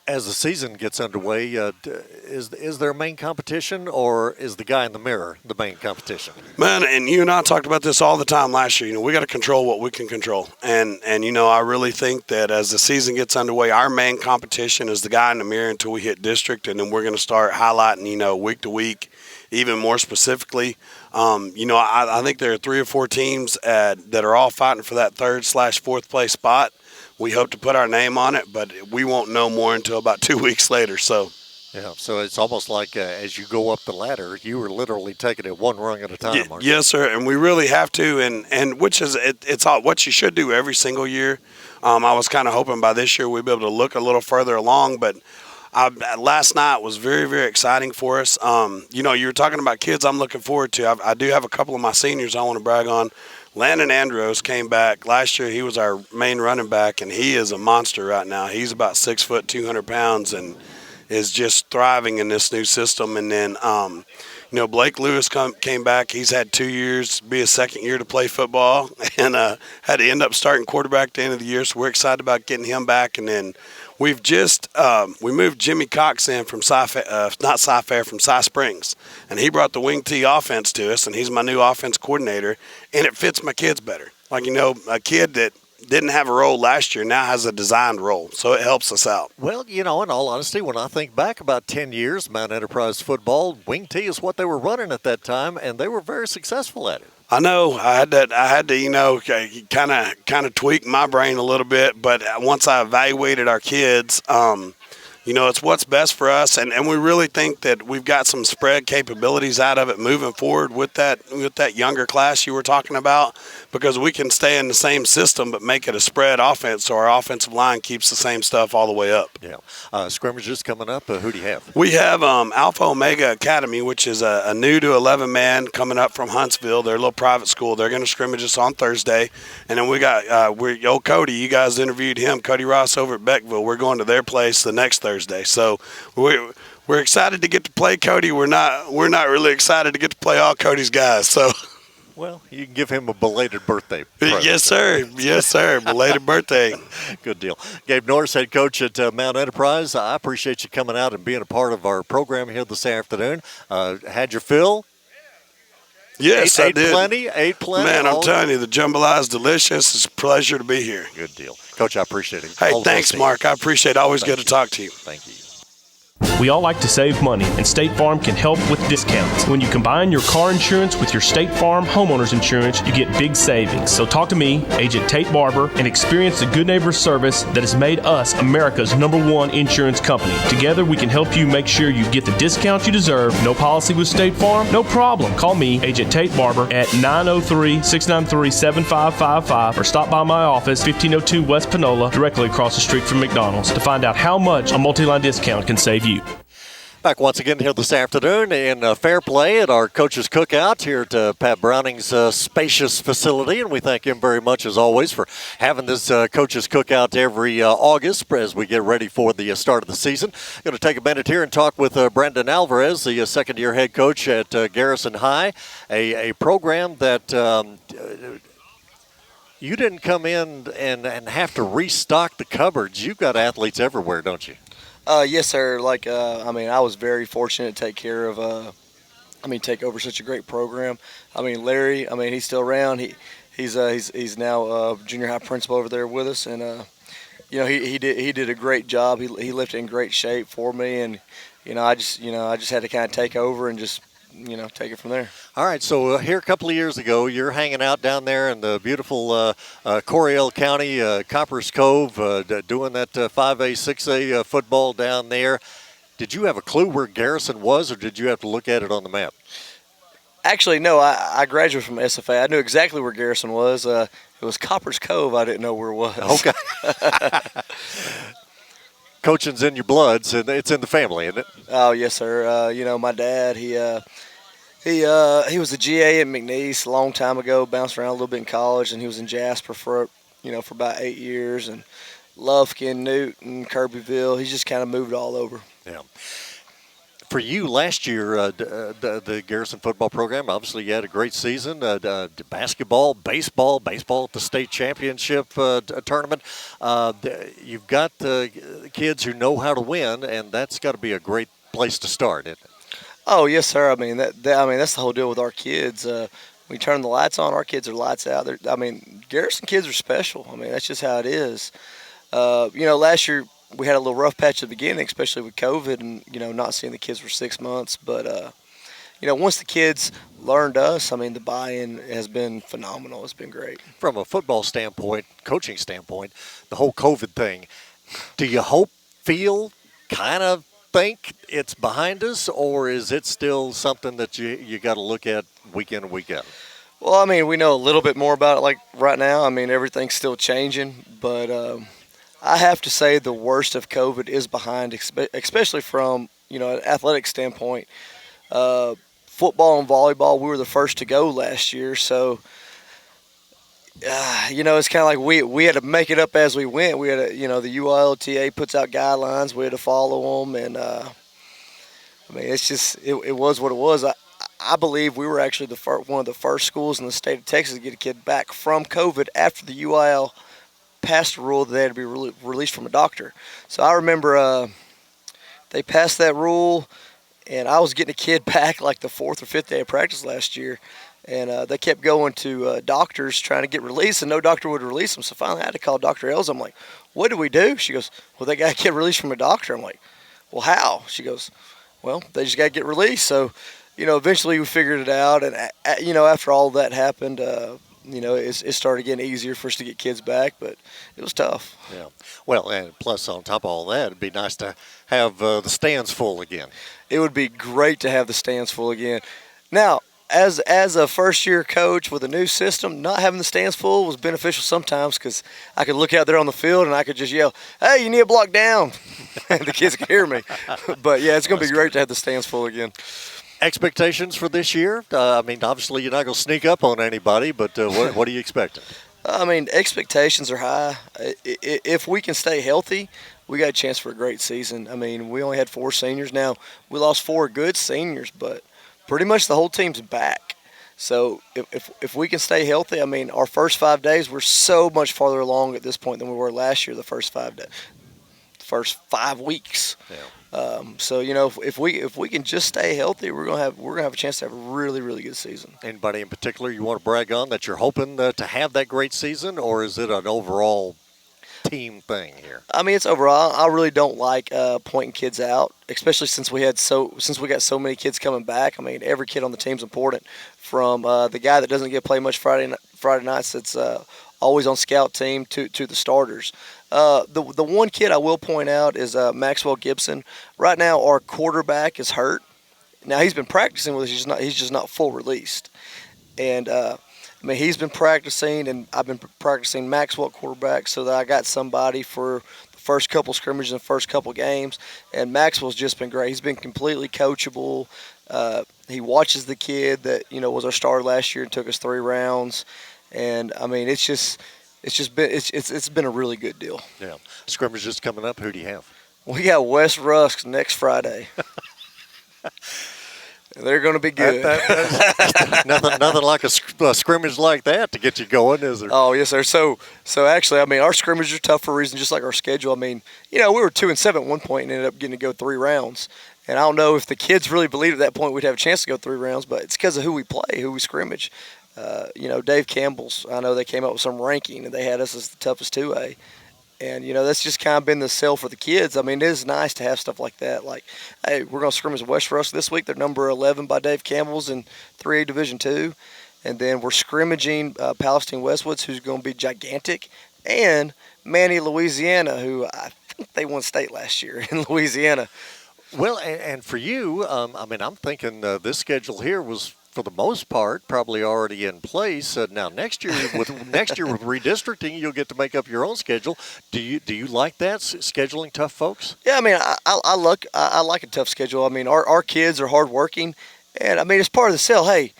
As the season gets underway, is there a main competition, or is the guy in the mirror the main competition? Man, and you and I talked about this all the time last year. We got to control what we can control. And I really think that as the season gets underway, our main competition is the guy in the mirror until we hit district, and then we're going to start highlighting, week to week, even more specifically. I think there are 3 or 4 teams that are all fighting for that 3rd/4th place spot. We hope to put our name on it, but we won't know more until about 2 weeks later. So it's almost like as you go up the ladder, you were literally taking it one rung at a time. Yes, sir, and we really have to, and which is it's all what you should do every single year. I was kind of hoping by this year we'd be able to look a little further along, but last night was very, very exciting for us. You were talking about kids I'm looking forward to. I do have a couple of my seniors I want to brag on. Landon Andros came back. Last year he was our main running back, and he is a monster right now. He's about 6 foot, 200 pounds, and is just thriving in this new system. And then, Blake Lewis came back. He's had 2 years, be his 2nd year to play football, and had to end up starting quarterback at the end of the year. So we're excited about getting him back. And then we've just we moved Jimmy Cox in from Cy Springs, and he brought the wing T offense to us, and he's my new offense coordinator, and it fits my kids better. A kid that didn't have a role last year now has a designed role, so it helps us out. Well, in all honesty, when I think back about 10 years, Mount Enterprise football, wing T is what they were running at that time, and they were very successful at it. I know I had to kind of tweak my brain a little bit, but once I evaluated our kids, it's what's best for us, and we really think that we've got some spread capabilities out of it moving forward with that younger class you were talking about, because we can stay in the same system but make it a spread offense, so our offensive line keeps the same stuff all the way up. Yeah. Scrimmages coming up. Who do you have? We have Alpha Omega Academy, which is a new to 11 man coming up from Huntsville. They're a little private school. They're going to scrimmage us on Thursday, and then we got old Cody. You guys interviewed him, Cody Ross over at Beckville. We're going to their place the next Thursday. So we're excited to get to play Cody. We're not really excited to get to play all Cody's guys. So. Well, you can give him a belated birthday present. Yes, sir. Yes, sir. Belated birthday. Good deal. Gabe Norris, head coach at Mount Enterprise. I appreciate you coming out and being a part of our program here this afternoon. Had your fill? Yes, I did. Ate plenty. Man, I'm telling you, the jambalaya is delicious. It's a pleasure to be here. Good deal. Coach, I appreciate it. Hey, thanks, Mark. I appreciate it. Always good to talk to you. Thank you. We all like to save money, and State Farm can help with discounts. When you combine your car insurance with your State Farm homeowners insurance, you get big savings. So talk to me, Agent Tate Barber, and experience the good neighbor service that has made us America's #1 insurance company. Together, we can help you make sure you get the discount you deserve. No policy with State Farm? No problem. Call me, Agent Tate Barber, at 903-693-7555 or stop by my office, 1502 West Panola, directly across the street from McDonald's, to find out how much a multi-line discount can save you. Back once again here this afternoon in Fair Play at our Coaches Cookout here at Pat Browning's spacious facility, and we thank him very much as always for having this Coaches Cookout every August as we get ready for the start of the season. Going to take a minute here and talk with Brendan Alvarez, the second-year head coach at Garrison High, a program that you didn't come in and have to restock the cupboards. You've got athletes everywhere, don't you? Yes, sir. I was very fortunate to take care of, take over such a great program. Larry, he's still around. He's now junior high principal over there with us, and he did a great job. He left it in great shape for me, and I just had to kind of take over and just take it from there. All right, so here a couple of years ago, you're hanging out down there in the beautiful Coryell County, Coppers Cove, doing that 5A, 6A football down there. Did you have a clue where Garrison was, or did you have to look at it on the map? Actually, no, I graduated from SFA. I knew exactly where Garrison was. It was Coppers Cove. I didn't know where it was. Okay. Coaching's in your blood, so it's in the family, isn't it? Oh, yes, sir. My dad, he was a GA at McNeese a long time ago, bounced around a little bit in college, and he was in Jasper for about 8 years, and Lufkin, Newton, Kirbyville. He's just kind of moved all over. Yeah. For you, last year, the Garrison football program, obviously you had a great season. Basketball, baseball at the state championship tournament. You've got kids who know how to win, and that's got to be a great place to start, isn't it? Oh, yes, sir. That's the whole deal with our kids. We turn the lights on, our kids are lights out. Garrison kids are special. That's just how it is. Last year, we had a little rough patch at the beginning, especially with COVID and, not seeing the kids for 6 months. But, once the kids learned us, the buy-in has been phenomenal. It's been great. From a football standpoint, coaching standpoint, the whole COVID thing, do you feel, kind of think it's behind us, or is it still something that you got to look at week in and week out? Well, we know a little bit more about it like right now. Everything's still changing, but I have to say the worst of COVID is behind, especially from, an athletic standpoint. Football and volleyball, we were the first to go last year, so it's kind of like we had to make it up as we went. We had the UILTA puts out guidelines, we had to follow them, and it's just it was what it was. I believe we were actually one of the first schools in the state of Texas to get a kid back from COVID after the UIL passed a rule that they had to be released from a doctor. So I remember they passed that rule, and I was getting a kid back like the 4th or 5th day of practice last year, and they kept going to doctors trying to get released, and no doctor would release them. So finally I had to call Dr. Els. I'm like, what do we do? She goes, well, they got to get released from a doctor. I'm like, well, how? She goes, well, they just got to get released. So, eventually we figured it out, and after all that happened, it started getting easier for us to get kids back, but it was tough. Yeah. Well, and plus on top of all that, it'd be nice to have the stands full again. It would be great to have the stands full again. Now, as a first-year coach with a new system, not having the stands full was beneficial sometimes because I could look out there on the field and I could just yell, "Hey, you need a block down," and the kids could hear me. But yeah, it's going to be great to have the stands full again. Expectations for this year? Obviously you're not going to sneak up on anybody, but what are you expecting? Expectations are high. If we can stay healthy, we got a chance for a great season. We only had 4 seniors. Now, we lost 4 good seniors, but pretty much the whole team's back. So if we can stay healthy, our first 5 days, we're so much farther along at this point than we were last year, the first 5 weeks. Yeah. If we can just stay healthy, we're gonna have a chance to have a really, really good season. Anybody in particular you want to brag on that you're hoping to have that great season, or is it an overall team thing here? It's overall. I really don't like pointing kids out, especially since we got so many kids coming back. Every kid on the team's important. From the guy that doesn't get to play much Friday nights, that's always on scout team, to the starters. The one kid I will point out is Maxwell Gibson. Right now, our quarterback is hurt. Now he's been practicing with us. He's just not full released, and he's been practicing, and I've been practicing Maxwell quarterback so that I got somebody for the first couple scrimmages and first couple games. And Maxwell's just been great. He's been completely coachable. He watches the kid that was our starter last year and took us 3 rounds, and it's been a really good deal. Yeah. Scrimmages coming up. Who do you have? We got West Rusk next Friday. They're going to be good. Nothing like a scrimmage like that to get you going, is there? Oh, yes, sir. So actually, our scrimmages are tough for a reason, just like our schedule. we were 2-7 at one point and ended up getting to go 3 rounds. And I don't know if the kids really believed at that point we'd have a chance to go 3 rounds, but it's because of who we play, who we scrimmage. Dave Campbell's, I know they came up with some ranking, and they had us as the toughest 2A. And, that's just kind of been the sell for the kids. It is nice to have stuff like that. Like, hey, we're going to scrimmage West Rusk this week. They're number 11 by Dave Campbell's in 3A Division II. And then we're scrimmaging Palestine Westwoods, who's going to be gigantic, and Manny, Louisiana, who I think they won state last year in Louisiana. Well, and for you, I'm thinking this schedule here was, for the most part, probably already in place. Now next year with redistricting, you'll get to make up your own schedule. Do you like that, scheduling tough folks? Yeah, I like a tough schedule. Our kids are hardworking, and it's part of the sell. Hey,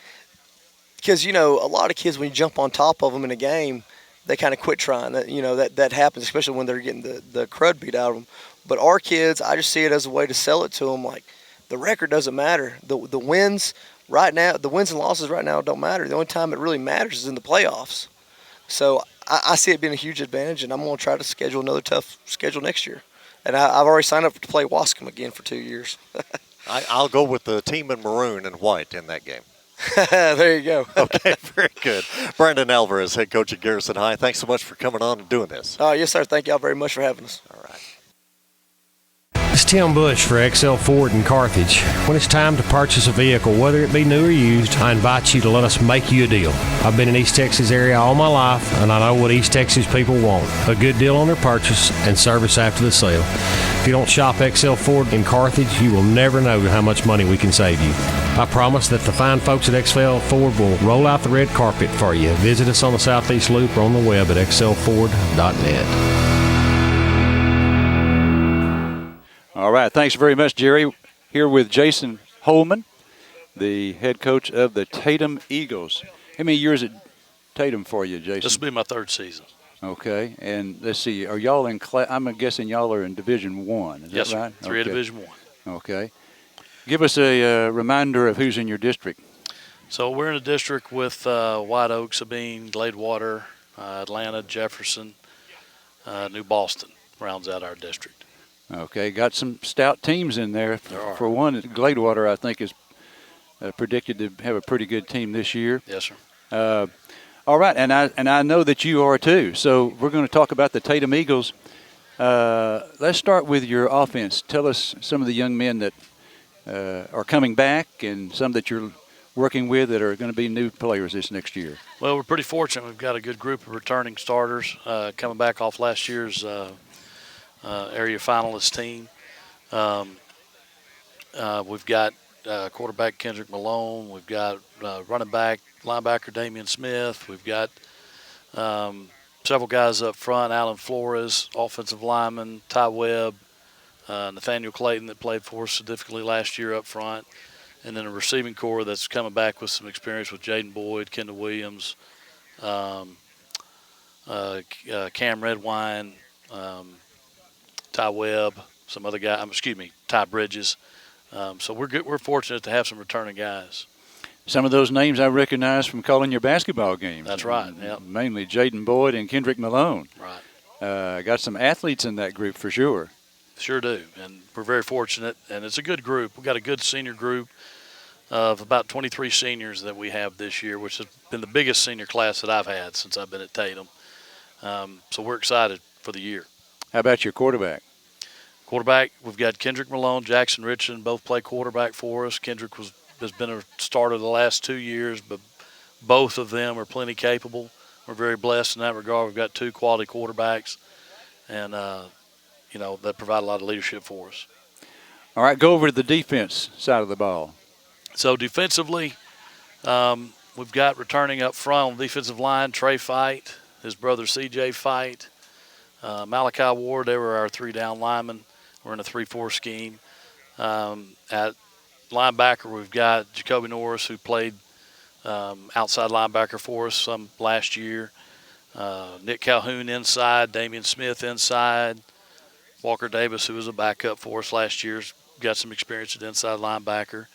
because a lot of kids, when you jump on top of them in a game, they kind of quit trying. That happens, especially when they're getting the crud beat out of them. But our kids, I just see it as a way to sell it to them. Like, the record doesn't matter. The wins. Right now, the wins and losses right now don't matter. The only time it really matters is in the playoffs. So I see it being a huge advantage, and I'm going to try to schedule another tough schedule next year. And I've already signed up to play Waskom again for 2 years. I'll go with the team in maroon and white in that game. There you go. Okay, very good. Brandon Alvarez, head coach at Garrison High. Thanks so much for coming on and doing this. Yes, sir. Thank y'all very much for having us. All right. It's Tim Bush for XL Ford in Carthage. When it's time to purchase a vehicle, whether it be new or used, I invite you to let us make you a deal. I've been in East Texas area all my life, and I know what East Texas people want. A good deal on their purchase and service after the sale. If you don't shop XL Ford in Carthage, you will never know how much money we can save you. I promise that the fine folks at XL Ford will roll out the red carpet for you. Visit us on the Southeast Loop or on the web at xlford.net. All right, thanks very much, Jerry. Here with Jason Holman, the head coach of the Tatum Eagles. How many years at Tatum for you, Jason? This will be my 3rd season. Okay, and let's see, are y'all in class? I'm guessing y'all are in Division I. Is that right? 3A Division I. Okay. Give us a reminder of who's in your district. So we're in a district with White Oak, Sabine, Gladewater, Atlanta, Jefferson, New Boston rounds out our district. Okay, got some stout teams in there. There are. For one, Gladewater, I think, is predicted to have a pretty good team this year. Yes, sir. All right, and I know that you are too. So we're going to talk about the Tatum Eagles. Let's start with your offense. Tell us some of the young men that are coming back, and some that you're working with that are going to be new players this next year? Well, we're pretty fortunate. We've got a good group of returning starters coming back off last year's area finalist team. We've got quarterback Kendrick Malone. We've got running back, linebacker Damian Smith. We've got several guys up front, Alan Flores, offensive lineman, Ty Webb, Nathaniel Clayton that played for us significantly last year up front, and then a receiving core that's coming back with some experience with Jaden Boyd, Kendall Williams, Cam Redwine, Ty Webb, some other guy. Ty Bridges. So we're good. We're fortunate to have some returning guys. Some of those names I recognize from calling your basketball games. That's right. Yeah. Mainly Jaden Boyd and Kendrick Malone. Right. Got some athletes in that group for sure. Sure do, and we're very fortunate, and it's a good group. We've got a good senior group of about 23 seniors that we have this year, which has been the biggest senior class that I've had since I've been at Tatum. So we're excited for the year. How about your quarterback? Quarterback, we've got Kendrick Malone, Jackson Richardson, both play quarterback for us. Kendrick has been a starter the last 2 years, but both of them are plenty capable. We're very blessed in that regard. We've got two quality quarterbacks, and that provide a lot of leadership for us. All right, go over to the defense side of the ball. So defensively, we've got returning up front on the defensive line, Trey Fight, his brother CJ Fight, Malachi Ward. They were our three down linemen. We're in a 3-4 scheme. At linebacker, we've got Jacoby Norris, who played outside linebacker for us some last year. Nick Calhoun inside, Damian Smith inside. Walker Davis, who was a backup for us last year, got some experience at inside linebacker.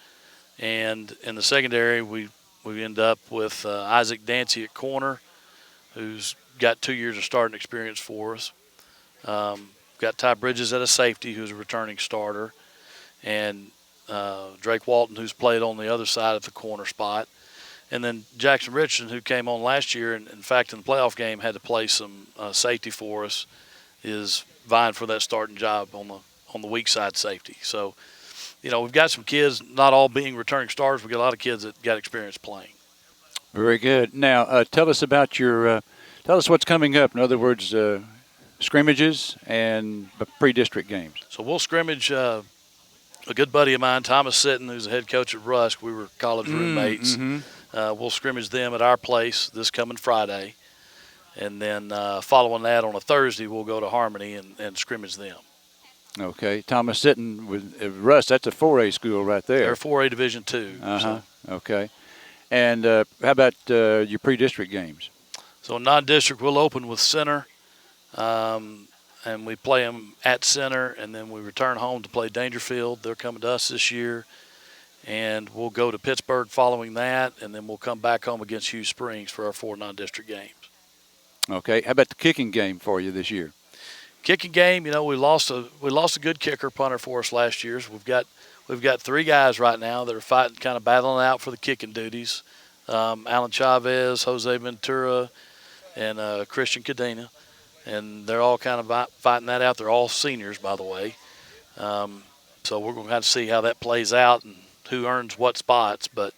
And in the secondary, we end up with Isaac Dancy at corner, who's got 2 years of starting experience for us. Got Ty Bridges at a safety, who's a returning starter. And Drake Walton, who's played on the other side of the corner spot. And then Jackson Richardson, who came on last year, and in fact in the playoff game had to play some safety for us, is vying for that starting job on the weak side safety. So, we've got some kids, not all being returning starters. We've got a lot of kids that got experience playing. Very good. Now, tell us about tell us what's coming up. In other words, scrimmages and pre-district games. So we'll scrimmage a good buddy of mine, Thomas Sitton, who's the head coach at Rusk. We were college roommates. Mm-hmm. We'll scrimmage them at our place this coming Friday. And then following that on a Thursday, we'll go to Harmony and scrimmage them. Okay. Thomas Sitton with Russ, that's a 4A school right there. They're 4A Division II. Uh-huh. So. Okay. And how about your pre-district games? So non-district, we'll open with Center, and we play them at Center, and then we return home to play Dangerfield. They're coming to us this year. And we'll go to Pittsburgh following that, and then we'll come back home against Hughes Springs for our 4 non-district games. Okay. How about the kicking game for you this year? Kicking game, we lost a good kicker punter for us last year. So we've got 3 guys right now that are fighting, kind of battling out for the kicking duties. Alan Chavez, Jose Ventura, and Christian Cadena, and they're all kind of fighting that out. They're all seniors, by the way. So we're going to have to see how that plays out and who earns what spots. But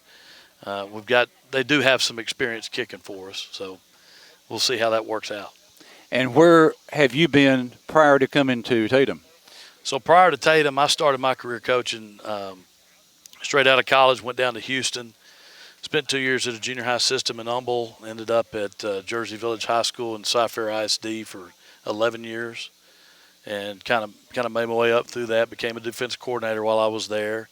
they do have some experience kicking for us, so we'll see how that works out. And where have you been prior to coming to Tatum? So prior to Tatum, I started my career coaching straight out of college, went down to Houston, spent 2 years at a junior high system in Humble, ended up at Jersey Village High School and Cy-Fair ISD for 11 years, and kind of made my way up through that, became a defensive coordinator while I was there.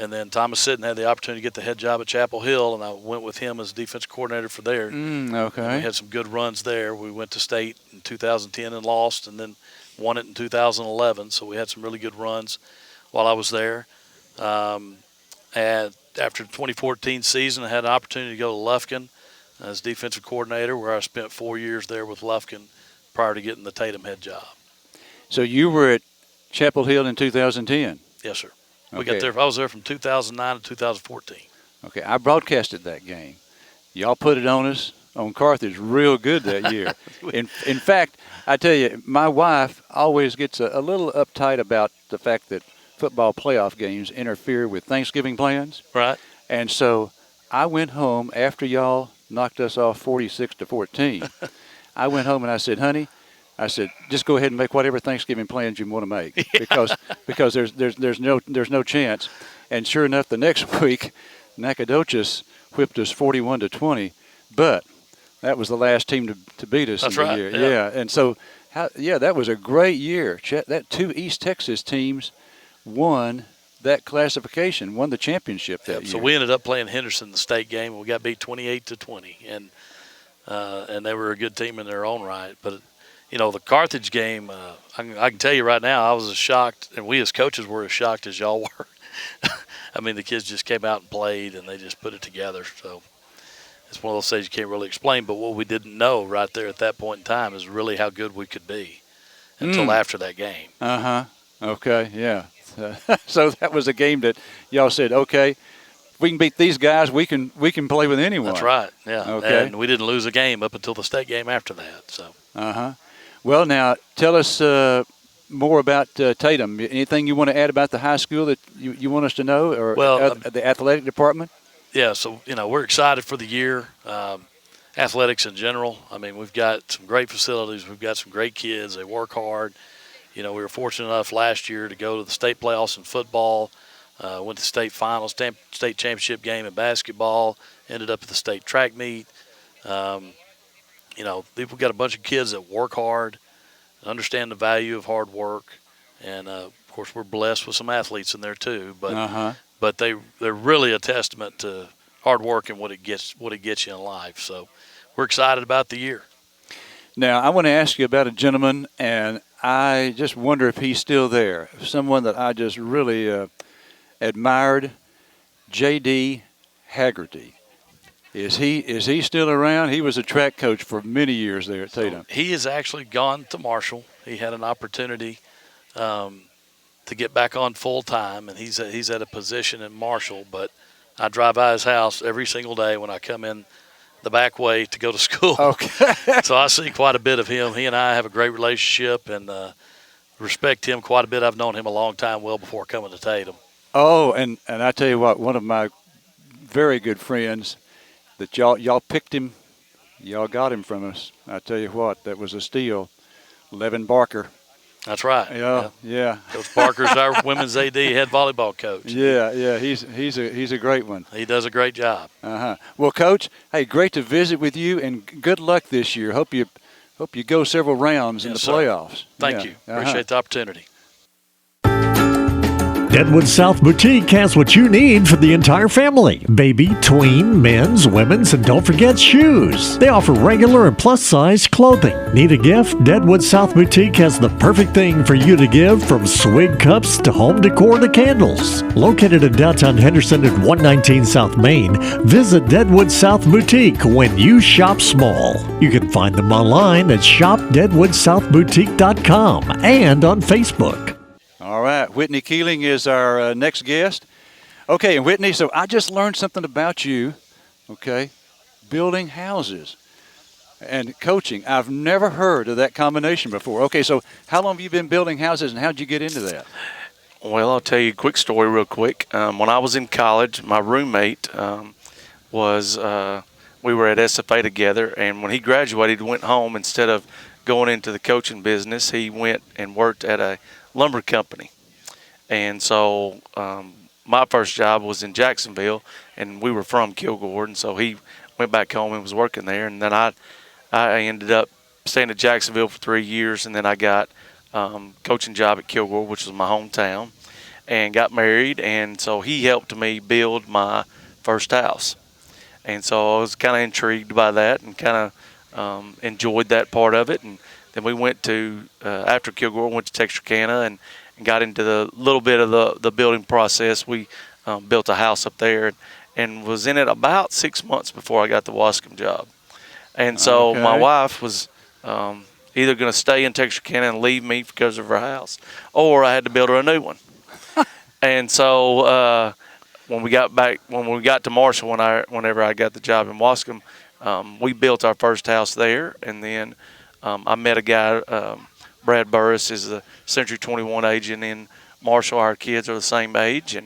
And then Thomas Sitton had the opportunity to get the head job at Chapel Hill, and I went with him as defensive coordinator for there. Okay. And we had some good runs there. We went to state in 2010 and lost, and then won it in 2011. So we had some really good runs while I was there. And after the 2014 season, I had an opportunity to go to Lufkin as defensive coordinator, where I spent 4 years there with Lufkin prior to getting the Tatum head job. So you were at Chapel Hill in 2010? Yes, sir. Okay. I was there from 2009 to 2014. Okay, I broadcasted that game. Y'all put it on us on Carthage real good that year. In fact, I tell you, my wife always gets a little uptight about the fact that football playoff games interfere with Thanksgiving plans. Right. And so I went home after y'all knocked us off 46-14. I went home and I said, honey, just go ahead and make whatever Thanksgiving plans you want to make because there's no chance. And sure enough, the next week, Nacogdoches whipped us 41-20, but that was the last team to beat us That's in the right. year. Yeah. And so, that was a great year. That 2 East Texas teams won that classification, won the championship that year. So we ended up playing Henderson in the state game, and we got beat 28-20, and they were a good team in their own right. But the Carthage game, I can tell you right now, I was as shocked, and we as coaches were as shocked as y'all were. I mean, the kids just came out and played, and they just put it together. So it's one of those things you can't really explain. But what we didn't know right there at that point in time is really how good we could be until after that game. Okay, yeah. So that was a game that y'all said, okay, if we can beat these guys, we can play with anyone. That's right, yeah. Okay. And we didn't lose a game up until the state game after that. So. Well, now tell us more about Tatum. Anything you want to add about the high school that you want us to know, or the athletic department? Yeah, so we're excited for the year. Athletics in general. I mean, we've got some great facilities. We've got some great kids. They work hard. We were fortunate enough last year to go to the state playoffs in football. Went to state finals, state championship game in basketball. Ended up at the state track meet. We've got a bunch of kids that work hard, understand the value of hard work, and of course we're blessed with some athletes in there too. But they're really a testament to hard work and what it gets you in life. So we're excited about the year. Now I want to ask you about a gentleman, and I just wonder if he's still there. Someone that I just really admired, J.D. Haggerty. Is he still around? He was a track coach for many years there at Tatum. So he has actually gone to Marshall. He had an opportunity to get back on full time, and he's at a position in Marshall. But I drive by his house every single day when I come in the back way to go to school. Okay. So I see quite a bit of him. He and I have a great relationship and respect him quite a bit. I've known him a long time, well before coming to Tatum. Oh, and I tell you what, one of my very good friends that y'all picked him, y'all got him from us. I tell you what, that was a steal. Levin Barker. That's right. Yeah. Coach Barker's our women's AD head volleyball coach. Yeah. He's a great one. He does a great job. Well, Coach, hey, great to visit with you, and good luck this year. Hope you go several rounds in the playoffs. Thank you. Appreciate the opportunity. Deadwood South Boutique has what you need for the entire family. Baby, tween, men's, women's, and don't forget shoes. They offer regular and plus-size clothing. Need a gift? Deadwood South Boutique has the perfect thing for you to give, from swig cups to home decor to candles. Located in downtown Henderson at 119 South Main, visit Deadwood South Boutique when you shop small. You can find them online at shopdeadwoodsouthboutique.com and on Facebook. All right, Whitney Keeling is our next guest. Okay, and Whitney, so I just learned something about you, okay, building houses and coaching. I've never heard of that combination before. Okay, so how long have you been building houses, and how did you get into that? Well, I'll tell you a quick story real quick. When I was in college, my roommate we were at SFA together, and when he graduated, went home. Instead of going into the coaching business, he went and worked at a lumber company. And so my first job was in Jacksonville, and we were from Kilgore, and so he went back home and was working there. And then I ended up staying at Jacksonville for 3 years, and then I got coaching job at Kilgore, which was my hometown, and got married. And so he helped me build my first house. And so I was kind of intrigued by that and kind of enjoyed that part of it. And then we went to, after Kilgore, went to Texarkana and got into the little bit of the building process. We built a house up there and was in it about 6 months before I got the Waskom job. And so my wife was either going to stay in Texarkana and leave me because of her house, or I had to build her a new one. And so when we got to Marshall, whenever I got the job in Waskom, we built our first house there, and then I met a guy, Brad Burris is the Century 21 agent in Marshall, our kids are the same age,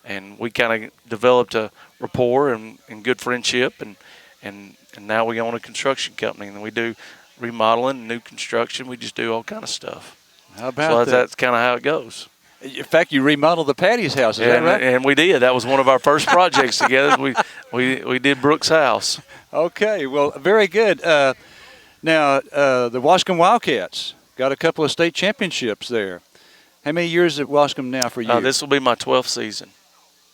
and we kind of developed a rapport and good friendship, and now we own a construction company, and we do remodeling, new construction. We just do all kind of stuff. How about so that's kind of how it goes. In fact, you remodeled the Patty's house, is that right? And we did. That was one of our first projects together. We did Brooks' house. Okay, well, very good. Now, the Waskom Wildcats got a couple of state championships there. How many years at Waskom now for you? This will be my 12th season.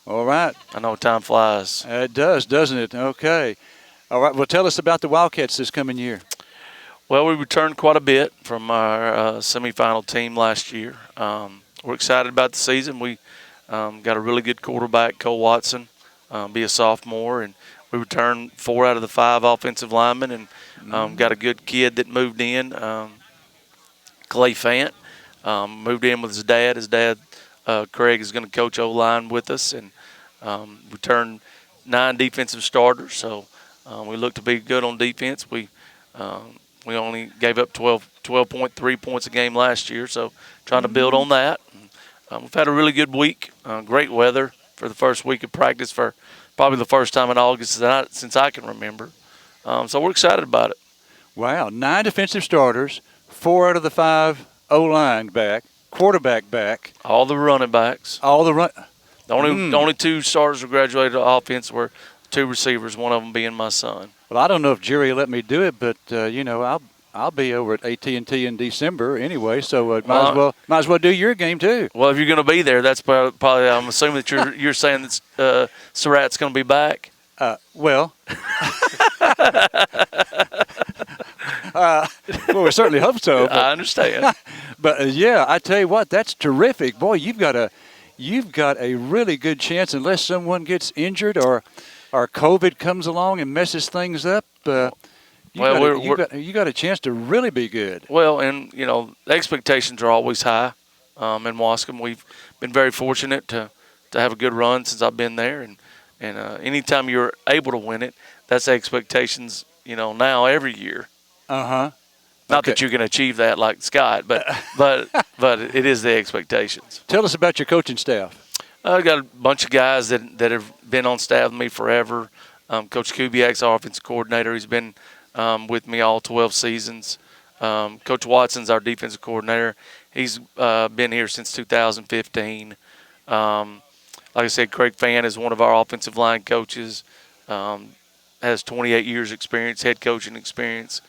All right. I know time flies. It does, doesn't it? Okay. All right, well, tell us about the Wildcats this coming year. Well, we returned quite a bit from our semifinal team last year. We're excited about the season. We got a really good quarterback, Cole Watson, be a sophomore, and we returned 4 out of the 5 offensive linemen, and got a good kid that moved in, Clay Fant, moved in with his dad. His dad, Craig, is going to coach O-line with us, and returned 9 defensive starters. So we look to be good on defense. We only gave up 12.3 points a game last year, so trying to build on that. We've had a really good week, great weather for the first week of practice for probably the first time in August since I can remember. So we're excited about it. Wow, 9 defensive starters, 4 out of the 5 O-line back, quarterback back. All the running backs. All the run. The only 2 starters who graduated to offense were 2 receivers, one of them being my son. Well, I don't know if Jerry let me do it, but I'll be over at AT&T in December anyway, so might as well do your game too. Well, if you're going to be there, that's probably I'm assuming that you're saying that Surratt's going to be back. Well, we certainly hope so. I understand. But yeah, I tell you what, that's terrific, boy. You've got a really good chance, unless someone gets injured or COVID comes along and messes things up. You got a chance to really be good. Well, and the expectations are always high. In Waskom, we've been very fortunate to have a good run since I've been there, and anytime you're able to win it, that's expectations. Now every year. Not that you can achieve that like Scott, but it is the expectations. Tell us about your coaching staff. I got a bunch of guys that have been on staff with me forever. Coach Kubiak's our offensive coordinator. He's been with me all 12 seasons. Coach Watson's our defensive coordinator. He's been here since 2015. Like I said, Craig Fan is one of our offensive line coaches. Has 28 years experience, head coaching experience.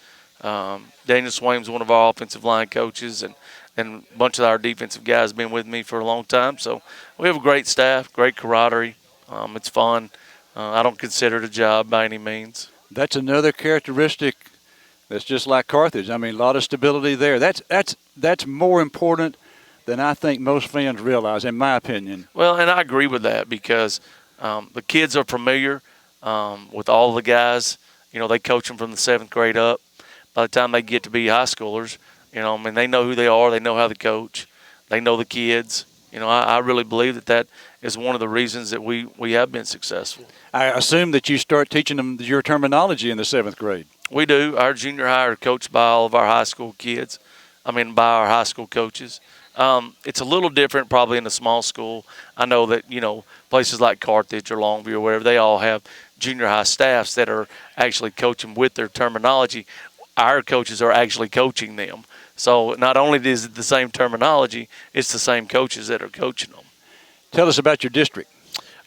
Daniel Swaim's one of our offensive line coaches, and a bunch of our defensive guys have been with me for a long time. So we have a great staff, great camaraderie. It's fun. I don't consider it a job by any means. That's another characteristic that's just like Carthage. I mean, a lot of stability there. That's more important than I think most fans realize, in my opinion. Well, and I agree with that because the kids are familiar with all the guys. They coach them from the 7th grade up. By the time they get to be high schoolers, they know who they are. They know how to coach. They know the kids. I really believe that is one of the reasons that we have been successful. I assume that you start teaching them your terminology in the 7th grade. We do. Our junior high are coached by all of our high school kids. By our high school coaches. It's a little different probably in a small school. I know that, places like Carthage or Longview or wherever, they all have junior high staffs that are actually coaching with their terminology. Our coaches are actually coaching them. So not only is it the same terminology, it's the same coaches that are coaching them. Tell us about your district.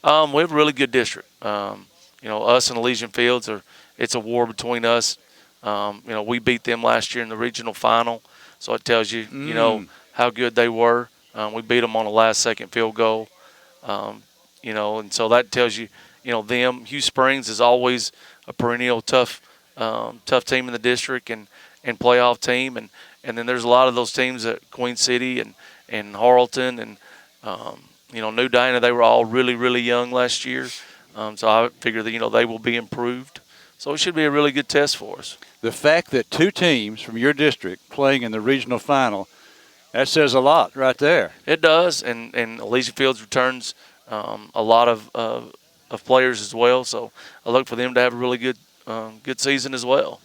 We have a really good district. Us and Elysian Fields, it's a war between us. We beat them last year in the regional final. So it tells you, how good they were. We beat them on a last-second field goal. And so that tells you, them. Hugh Springs is always a perennial tough team in the district and playoff team. And then there's a lot of those teams at Queen City and Harleton and, New Dinah. They were all really, really young last year. So I figure that, they will be improved. So it should be a really good test for us. The fact that 2 teams from your district playing in the regional final, that says a lot right there. It does, and Elysian Fields returns a lot of players as well. So I look for them to have a really good season as well.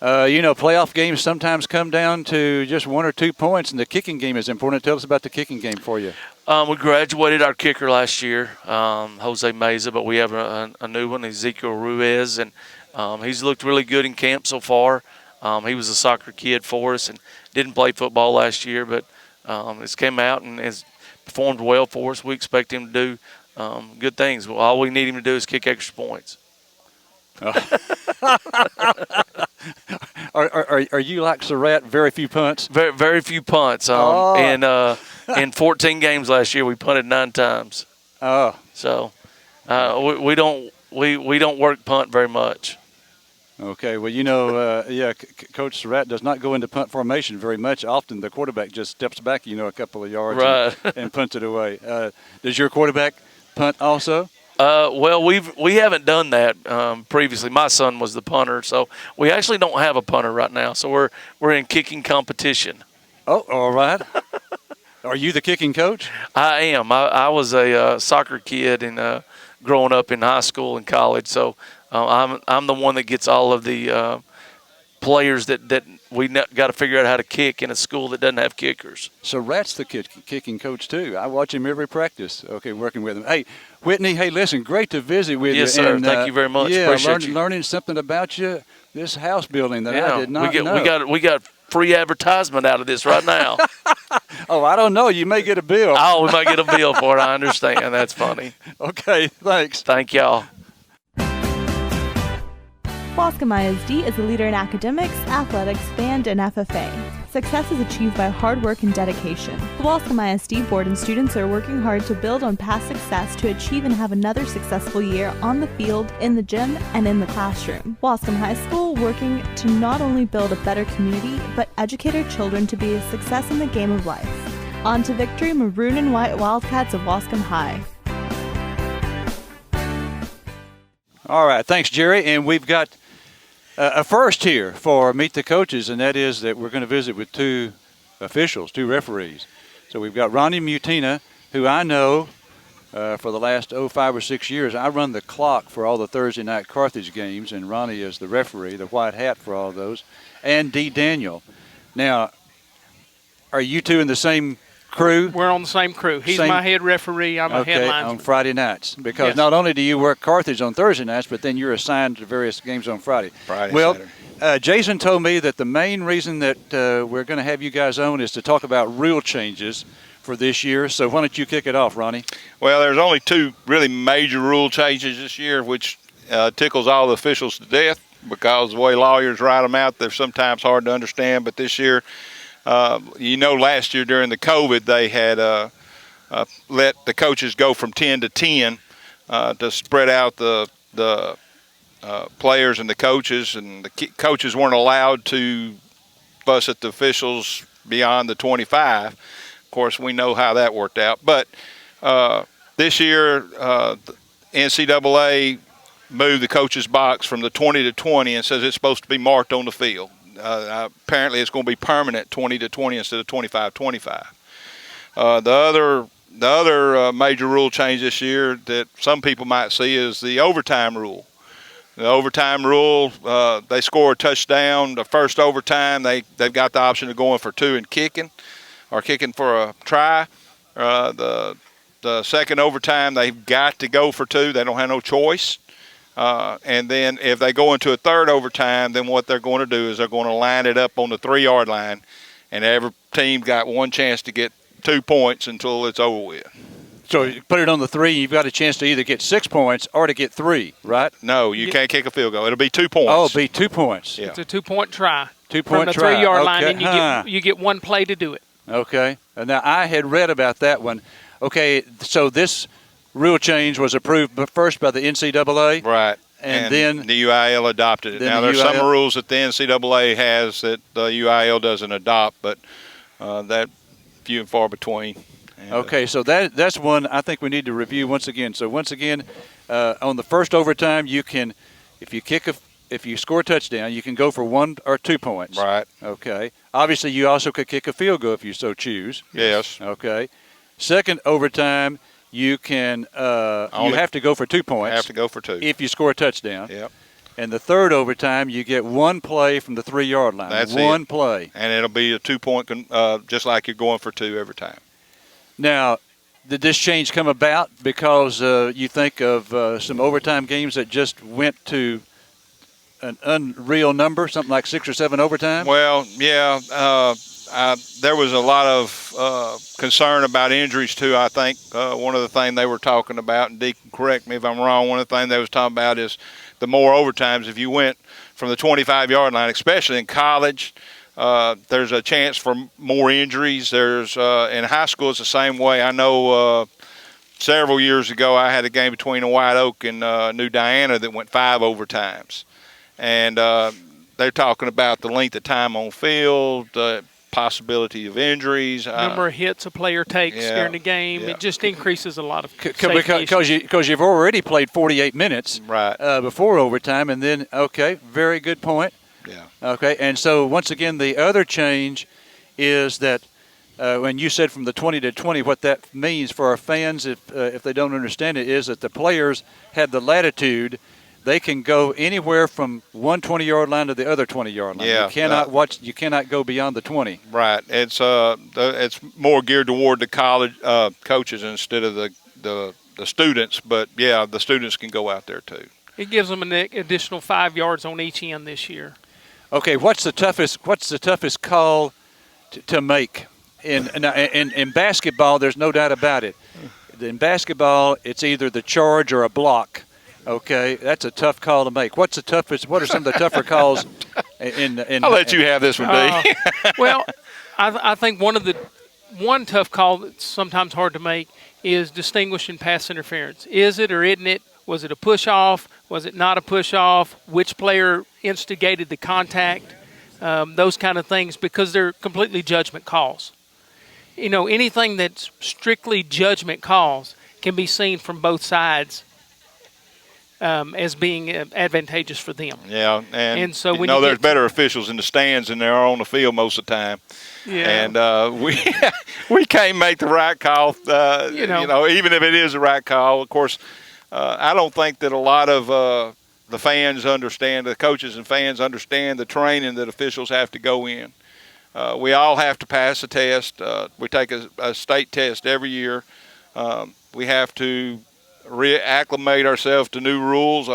Playoff games sometimes come down to just 1 or 2 points, and the kicking game is important. Tell us about the kicking game for you. We graduated our kicker last year, Jose Meza, but we have a new one, Ezekiel Ruiz, and he's looked really good in camp so far. He was a soccer kid for us and didn't play football last year, but has came out and has performed well for us. We expect him to do good things. Well, all we need him to do is kick extra points. Are you like Surratt? Very few punts. Very, very few punts. And in 14 games last year, we punted 9 times. Oh, so we don't work punt very much. Okay. Well, Coach Surratt does not go into punt formation very much. Often the quarterback just steps back, a couple of yards, right, and punts it away. Does your quarterback punt also? Well, we haven't done that previously. My son was the punter, so we actually don't have a punter right now. So we're in kicking competition. Oh, all right. Are you the kicking coach? I am. I was a soccer kid and growing up in high school and college, so I'm the one that gets all of the players that we got to figure out how to kick in a school that doesn't have kickers. So Rat's the kicking coach too. I watch him every practice. Okay, working with him. Hey, Whitney. Hey, listen, great to visit with you. Yes, sir. And, thank you very much. Yeah, Appreciate you. learning something about you. This house building that I did not know. We got free advertisement out of this right now. Oh, I don't know. You may get a bill. Oh, we might get a bill for it. I understand. That's funny. Okay, thanks. Thank y'all. Waskom ISD is a leader in academics, athletics, band, and FFA. Success is achieved by hard work and dedication. The Waskom ISD board and students are working hard to build on past success to achieve and have another successful year on the field, in the gym, and in the classroom. Waskom High School working to not only build a better community, but educate our children to be a success in the game of life. On to victory, Maroon and White Wildcats of Waskom High. All right, thanks, Jerry. And we've got a first here for Meet the Coaches, and that is that we're going to visit with 2 officials, 2 referees. So we've got Ronnie Mutina, who I know for the last 5 or 6 years. I run the clock for all the Thursday night Carthage games, and Ronnie is the referee, the white hat for all those, and Dee Daniel. Now, are you 2 in the same crew? We're on the same crew. He's my head referee. I'm a head linesman. On Friday nights. Because not only do you work Carthage on Thursday nights, but then you're assigned to various games on Friday. Well, Jason told me that the main reason that we're going to have you guys on is to talk about rule changes for this year. So why don't you kick it off, Ronnie? Well, there's only 2 really major rule changes this year, which tickles all the officials to death because the way lawyers write them out, they're sometimes hard to understand. But this year, last year during the COVID, they had let the coaches go from 10 to 10 to spread out the players and the coaches, and the coaches weren't allowed to fuss at the officials beyond the 25. Of course, we know how that worked out. But this year, the NCAA moved the coaches' box from the 20 to 20 and says it's supposed to be marked on the field. Apparently it's going to be permanent 20 to 20 instead of 25-25. The other major rule change this year that some people might see is the overtime rule. The overtime rule, they score a touchdown. The first overtime, they've got the option of going for 2 and kicking, or kicking for a try. The second overtime, they've got to go for 2. They don't have no choice. And then if they go into a third overtime, then what they're going to do is they're going to line it up on the 3-yard line, and every team got one chance to get 2 points until it's over with. So you put it on the 3, you've got a chance to either get 6 points or to get 3, right? No, you can't kick a field goal. It'll be 2 points. Oh, it'll be 2 points. Yeah. It's a 2-point try. 2-point try. From the try. 3-yard line, and you get 1 play to do it. Okay. Now, I had read about that one. Okay, so this rule change was approved first by the NCAA. Right. And then the UIL adopted it. Now, there's some rules that the NCAA has that the UIL doesn't adopt, but that few and far between. And, okay, so that's one I think we need to review once again. So once again, on the first overtime, you can, if you score a touchdown, you can go for 1 or 2 points. Right. Okay. Obviously, you also could kick a field goal if you so choose. Yes. Okay. Second overtime, you can you have to go for 2 points. Have to go for 2 if you score a touchdown. Yep. And the third overtime, you get one play from the 3-yard line. That's one it. play. And it'll be a 2-point, just like you're going for 2 every time. Now, did this change come about because you think of some overtime games that just went to an unreal number, something like 6 or 7 overtime? Well, yeah. There was a lot of concern about injuries, too, I think. One of the things they were talking about, and Deacon, correct me if I'm wrong, one of the things they was talking about is the more overtimes. If you went from the 25-yard line, especially in college, there's a chance for more injuries. There's in high school, it's the same way. I know several years ago I had a game between White Oak and New Diana that went 5 overtimes. And they're talking about the length of time on field, possibility of injuries. Number of hits a player takes during the game. It just increases a lot of because you've already played 48 minutes right before overtime, and then very good point. Yeah. Okay, and so once again, the other change is that when you said from the 20 to 20, what that means for our fans, if they don't understand it, is that the players had the latitude. They can go anywhere from one 20-yard line to the other 20-yard line. Yeah, you cannot you cannot go beyond the 20. Right. It's more geared toward the college coaches instead of the students. But yeah, the students can go out there too. It gives them an additional 5 yards on each end this year. Okay, what's the toughest call to make in basketball? There's no doubt about it. In basketball, it's either the charge or a block. Okay, that's a tough call to make. What are some of the tougher calls? I'll let you have this one, D. Well, I think one tough call that's sometimes hard to make is distinguishing pass interference. Is it or isn't it? Was it a push off? Was it not a push off? Which player instigated the contact? Those kind of things, because they're completely judgment calls. Anything that's strictly judgment calls can be seen from both sides as being advantageous for them. Yeah, and so when there's better officials in the stands than there are on the field most of the time. Yeah. And we can't make the right call, even if it is the right call. Of course, I don't think that a lot of the fans understand, the coaches and fans understand the training that officials have to go in. We all have to pass a test. We take a state test every year. We have to reacclimate ourselves to new rules.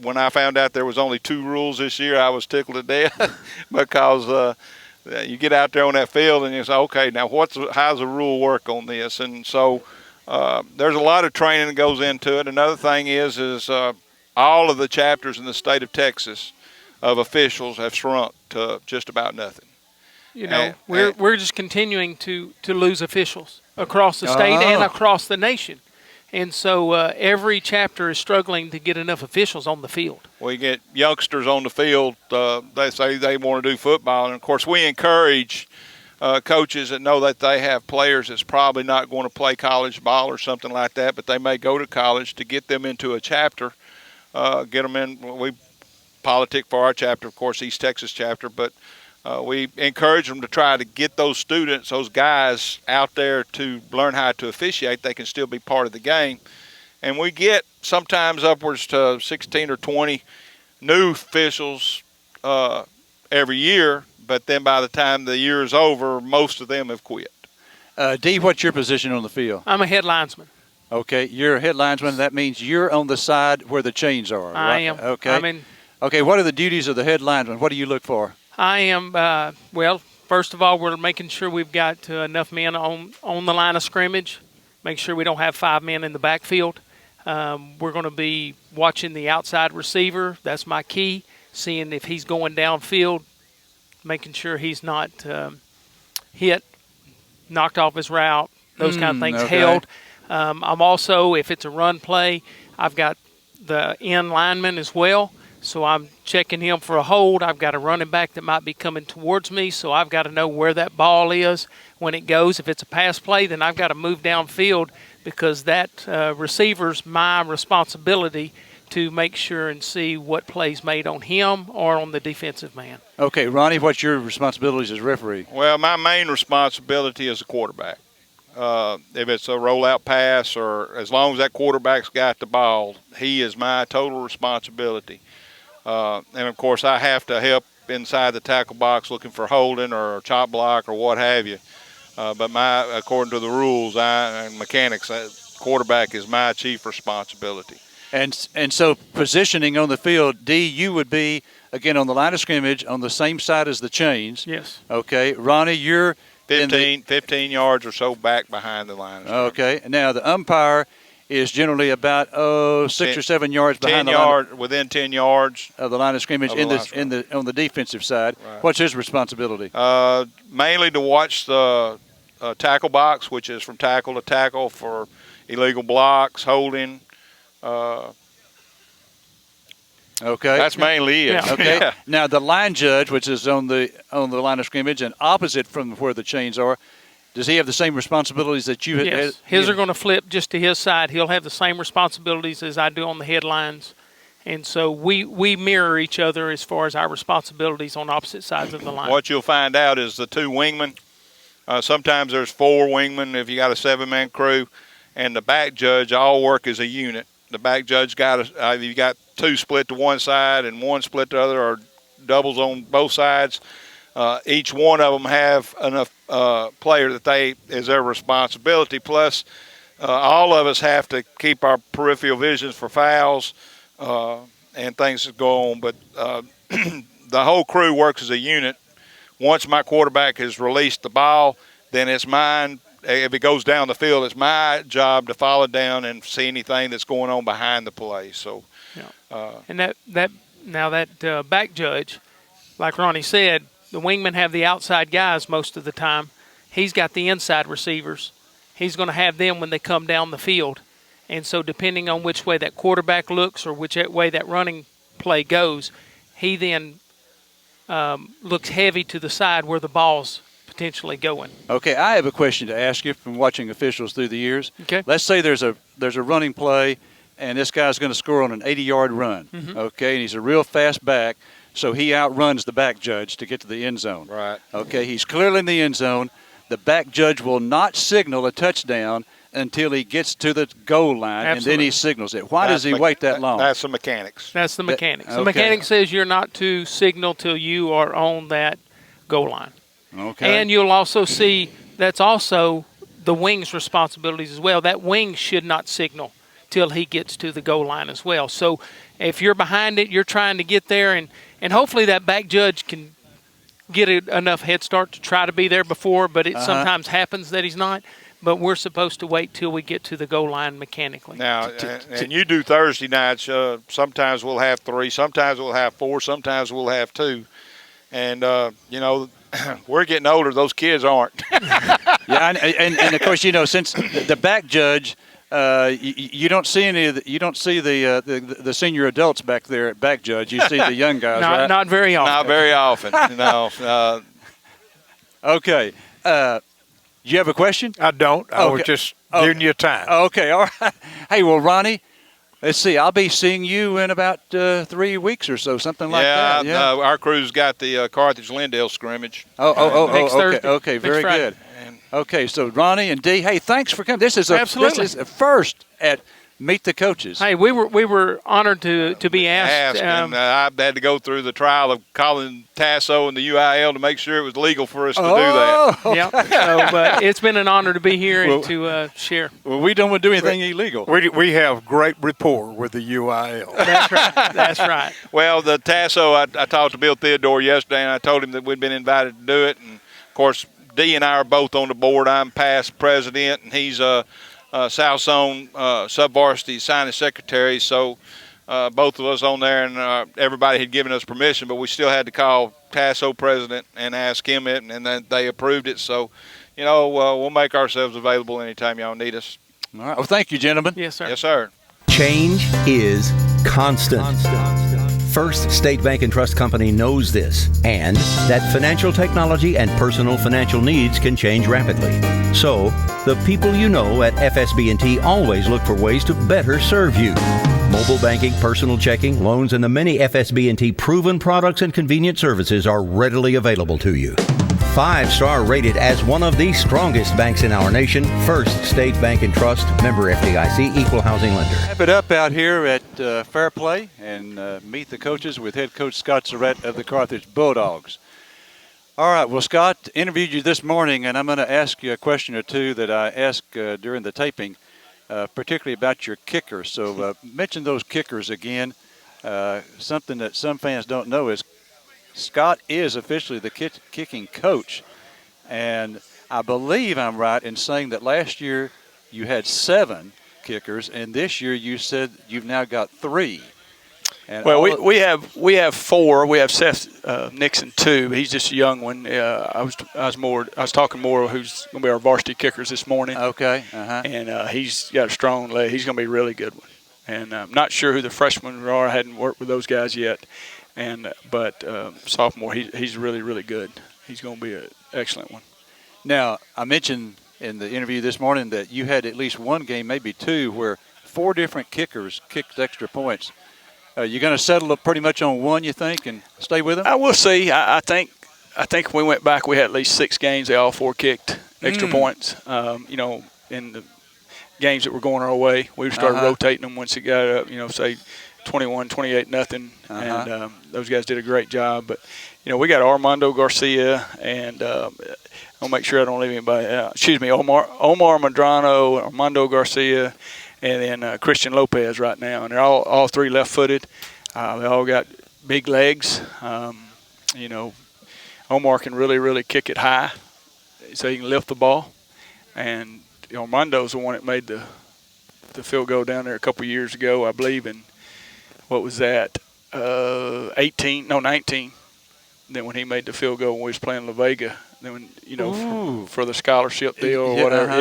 When I found out there was only 2 rules this year, I was tickled to death because you get out there on that field and you say, okay, now how's the rule work on this? And so there's a lot of training that goes into it. Another thing is all of the chapters in the state of Texas of officials have shrunk to just about nothing. We're just continuing to lose officials across the state and across the nation. And so every chapter is struggling to get enough officials on the field. We get youngsters on the field. They say they want to do football. And, of course, we encourage coaches that know that they have players that's probably not going to play college ball or something like that, but they may go to college, to get them into a chapter, get them in. We politic for our chapter, of course, East Texas chapter, but we encourage them to try to get those students, those guys out there to learn how to officiate. They can still be part of the game. And we get sometimes upwards to 16 or 20 new officials every year, but then by the time the year is over, most of them have quit. Dee, what's your position on the field? I'm a head linesman. Okay, you're a head linesman. That means you're on the side where the chains are. I right? am. Okay. Okay, what are the duties of the head linesman? What do you look for? I am, first of all, we're making sure we've got enough men on the line of scrimmage, make sure we don't have 5 men in the backfield. We're going to be watching the outside receiver. That's my key, seeing if he's going downfield, making sure he's not hit, knocked off his route, those kind of things, held. I'm also, if it's a run play, I've got the end lineman as well. So I'm checking him for a hold. I've got a running back that might be coming towards me, so I've got to know where that ball is when it goes. If it's a pass play, then I've got to move downfield, because that receiver's my responsibility to make sure and see what play's made on him or on the defensive man. Okay, Ronnie, what's your responsibilities as referee? Well, my main responsibility is a quarterback. If it's a rollout pass, or as long as that quarterback's got the ball, he is my total responsibility. And, of course, I have to help inside the tackle box looking for holding or chop block or what have you. But according to the rules and mechanics, quarterback is my chief responsibility. And so positioning on the field, D, you would be, again, on the line of scrimmage on the same side as the chains. Yes. Okay. Ronnie, you're 15 yards or so back behind the line of scrimmage. Okay. Now, the umpire is generally about 6 or 7 yards behind the line. Within 10 yards of the line of scrimmage on the defensive side. Right. What's his responsibility? Mainly to watch the tackle box, which is from tackle to tackle for illegal blocks, holding. Okay. That's mainly it. Yeah. Okay. Yeah. Now the line judge, which is on the line of scrimmage and opposite from where the chains are, does he have the same responsibilities that you have? Yes. His are going to flip just to his side. He'll have the same responsibilities as I do on the headlines. And so we mirror each other as far as our responsibilities on opposite sides of the line. What you'll find out is the two wingmen. Sometimes there's 4 wingmen if you got a 7-man crew, and the back judge all work as a unit. The back judge got you got 2 split to one side and 1 split to the other, or doubles on both sides. Each one of them have enough player that is their responsibility. Plus, all of us have to keep our peripheral visions for fouls and things that go on. But the whole crew works as a unit. Once my quarterback has released the ball, then it's mine. If it goes down the field, it's my job to follow down and see anything that's going on behind the play. So, and that back judge, like Ronnie said, the wingmen have the outside guys most of the time. He's got the inside receivers. He's going to have them when they come down the field. And so depending on which way that quarterback looks or which way that running play goes, he then looks heavy to the side where the ball's potentially going. Okay, I have a question to ask you from watching officials through the years. Okay. Let's say there's a running play, and this guy's going to score on an 80-yard run. Mm-hmm. Okay, and he's a real fast back, so he outruns the back judge to get to the end zone. Right. Okay, he's clearly in the end zone. The back judge will not signal a touchdown until he gets to the goal line, Absolutely. and then he signals it. Why does he wait that long? That's the mechanics. That's the mechanics. Okay. The mechanic says you're not to signal till you are on that goal line. Okay. And you'll also see that's also the wing's responsibilities as well. That wing should not signal till he gets to the goal line as well. So if you're behind it, you're trying to get there, and hopefully that back judge can get enough head start to try to be there before, but it sometimes happens that he's not. But we're supposed to wait till we get to the goal line mechanically. Now, and you do Thursday nights. Sometimes we'll have 3, sometimes we'll have 4, sometimes we'll have 2. And, we're getting older. Those kids aren't. Yeah, and of course, since the back judge, you don't see the senior adults back there at back judge. You see the young guys, right? Not very often. Not very often. No. Okay. You have a question? I don't. I was just giving you time. Okay. All right. Hey, well, Ronnie, let's see. I'll be seeing you in about 3 weeks or so, something like that. Yeah. Our crew's got the Carthage-Lindale scrimmage. Next Thursday. Okay, very good. Okay, so Ronnie and Dee, hey, thanks for coming. This is a first at Meet the Coaches. Hey, we were honored to be asked. And I had to go through the trial of calling Tasso and the UIL to make sure it was legal for us to do that. Yeah. So, but it's been an honor to be here and to share. Well, we don't want to do anything illegal. We have great rapport with the UIL. That's right. That's right. Well, the Tasso, I talked to Bill Theodore yesterday, and I told him that we'd been invited to do it. And, of course, Dee and I are both on the board. I'm past president, and he's South Zone sub-varsity signing secretary. So both of us on there, and everybody had given us permission, but we still had to call Tasso president and ask him it, and then they approved it. So, we'll make ourselves available anytime y'all need us. All right. Well, thank you, gentlemen. Yes, sir. Yes, sir. Change is constant. First State Bank and Trust Company knows this, and that financial technology and personal financial needs can change rapidly. So, the people you know at FSB&T always look for ways to better serve you. Mobile banking, personal checking, loans, and the many FSB&T proven products and convenient services are readily available to you. 5-star rated as one of the strongest banks in our nation. First State Bank and Trust, member FDIC, equal housing lender. Wrap it up out here at Fair Play and meet the coaches with head coach Scott Surratt of the Carthage Bulldogs. All right, well, Scott, interviewed you this morning, and I'm going to ask you a question or two that I asked during the taping, particularly about your kickers. So mention those kickers again. Something that some fans don't know is Scott is officially the kicking coach, and I believe I'm right in saying that last year you had 7 kickers, and this year you said you've now got 3. And well, we have 4. We have Seth Nixon 2. He's just a young one. I was talking more who's going to be our varsity kickers this morning. Okay. And he's got a strong leg. He's going to be a really good one. And I'm not sure who the freshmen are. I hadn't worked with those guys yet. But sophomore, he's really, really good. He's going to be an excellent one. Now, I mentioned in the interview this morning that you had at least one game, maybe 2, where 4 different kickers kicked extra points. You're going to settle pretty much on one, you think, and stay with them? I will see. I think if we went back, we had at least 6 games. They all 4 kicked extra points. In the games that were going our way, we started rotating them once it got up, say 21, 28, nothing. And those guys did a great job. But, we got Armando Garcia and I'll make sure I don't leave anybody out. Excuse me, Omar Medrano, Armando Garcia, and then Christian Lopez right now. And they're all 3 left-footed. They all got big legs. Omar can really, really kick it high so he can lift the ball. And Armando's the one that made the field goal down there a couple years ago, I believe, in what was that, 19. Then when he made the field goal when we was playing La Vega, then for the scholarship deal or whatever.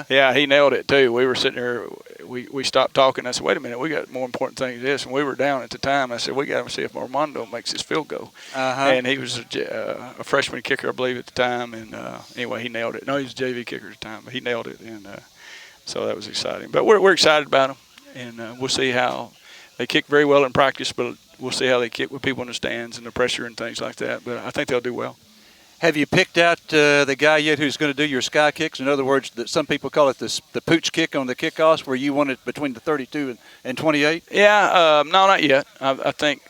Yeah, he nailed it too. We were sitting there, we stopped talking. I said, wait a minute, we got more important things than this. And we were down at the time. I said, we got to see if Armando makes his field goal. And he was a freshman kicker, I believe, at the time. And anyway, he nailed it. No, he was a JV kicker at the time, but he nailed it. And so that was exciting. But we're excited about him, and we'll see how they kick very well in practice, but we'll see how they kick with people in the stands and the pressure and things like that. But I think they'll do well. Have you picked out the guy yet who's going to do your sky kicks? In other words, that some people call it the pooch kick on the kickoffs, where you want it between the 32 and 28? Yeah, no, not yet. I think,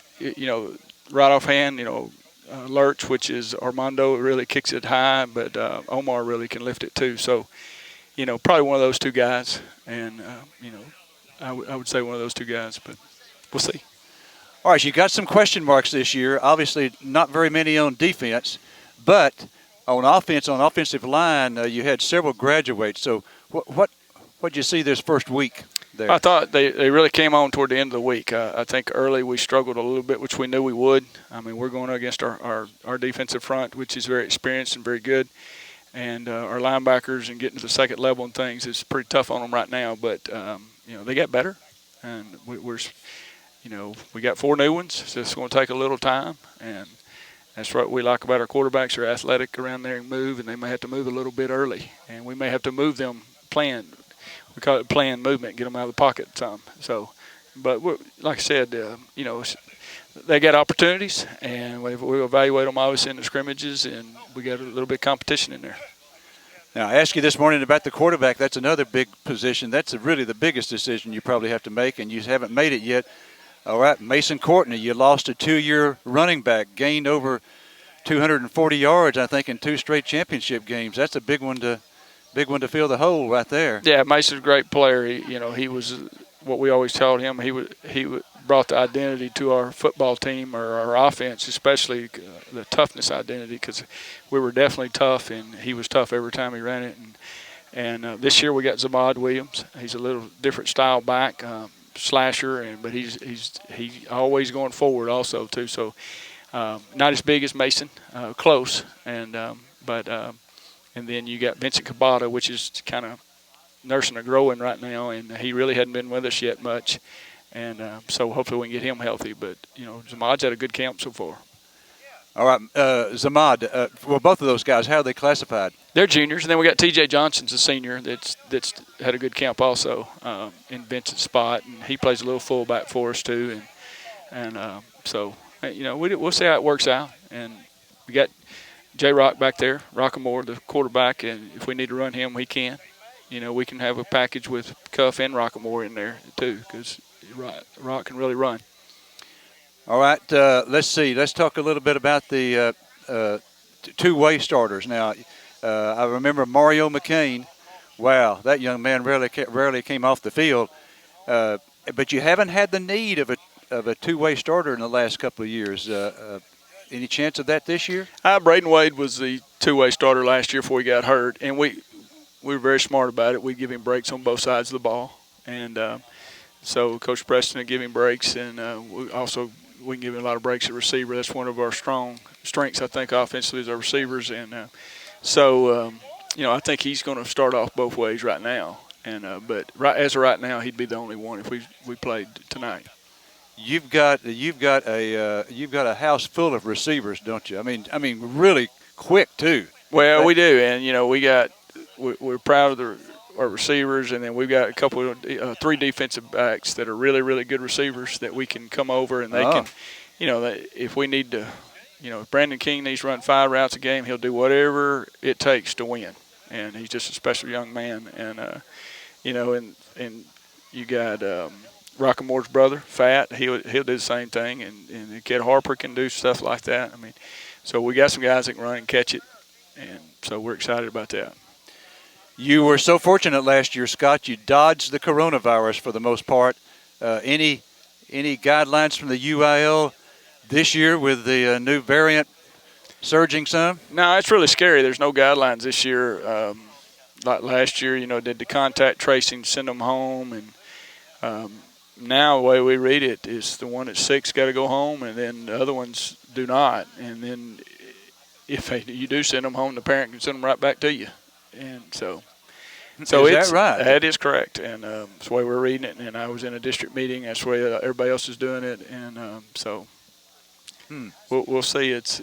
right offhand, Lurch, which is Armando, really kicks it high, but Omar really can lift it too. So, probably one of those 2 guys. And, I would say one of those 2 guys, but we'll see. All right, you got some question marks this year. Obviously, not very many on defense, but on offense, on offensive line, you had several graduates. So, what did you see this first week there? I thought they really came on toward the end of the week. I think early we struggled a little bit, which we knew we would. I mean, we're going against our defensive front, which is very experienced and very good, and our linebackers and getting to the second level and things is pretty tough on them right now. But they got better, and we got 4 new ones, so it's going to take a little time. And that's what we like about our quarterbacks. They're athletic around there and move, and they may have to move a little bit early. And we may have to move them planned. We call it planned movement, get them out of the pocket some. So, but like I said, they got opportunities, and we evaluate them obviously in the scrimmages, and we got a little bit of competition in there. Now, I asked you this morning about the quarterback. That's another big position. That's really the biggest decision you probably have to make, and you haven't made it yet. All right, Mason Courtney, you lost a 2-year running back, gained over 240 yards, I think, in 2 straight championship games. That's a big one to fill the hole right there. Yeah, Mason's a great player. He was what we always told him. He brought the identity to our football team, or our offense, especially the toughness identity, because we were definitely tough, and he was tough every time he ran it. And this year we got Zamad Williams. He's a little different style back. Slasher, but he's always going forward also too. So not as big as Mason, close, and then you got Vincent Cabada, which is kind of nursing and growing right now, and he really hadn't been with us yet much, and so hopefully we can get him healthy. But Zamad's had a good camp so far. All right, Zamad. Well, both of those guys, how are they classified? They're juniors, and then we got T.J. Johnson's a senior that's had a good camp also in Vincent's spot, and he plays a little fullback for us too, and so we'll see how it works out. And we got J. Rock back there, Rockamore, the quarterback, and if we need to run him, we can. We can have a package with Cuff and Rockamore in there too, because Rock can really run. All right, let's see. Let's talk a little bit about the two-way starters. Now, I remember Mario McCain. Wow, that young man rarely came off the field. But you haven't had the need of a two-way starter in the last couple of years. Any chance of that this year? Braden Wade was the two-way starter last year before he got hurt, and we were very smart about it. We give him breaks on both sides of the ball, and so Coach Preston would give him breaks, and we can give him a lot of breaks at receiver. That's one of our strengths, I think, offensively is our receivers, and I think he's going to start off both ways right now. But as of right now, he'd be the only one if we played tonight. You've got a house full of receivers, don't you? I mean, really quick too. Well, we do, and we're proud of our receivers, and then we've got a couple of 3 defensive backs that are really, really good receivers that we can come over and they can, if we need to, if Brandon King needs to run 5 routes a game, he'll do whatever it takes to win, and he's just a special young man, and and you got Rockamore's brother, Fat. He'll do the same thing, and Kid Harper can do stuff like that. I mean, so we got some guys that can run and catch it, and so we're excited about that. You were so fortunate last year, Scott. You dodged the coronavirus for the most part. Any guidelines from the UIL this year with the new variant surging some? No, it's really scary. There's no guidelines this year. Like last year, did the contact tracing, send them home, and now the way we read it is the one at 6 got to go home, and then the other ones do not. And then if you do send them home, the parent can send them right back to you. And so is that right? That is correct, and that's the way we're reading it. And I was in a district meeting. That's the way everybody else is doing it, and we'll see. It's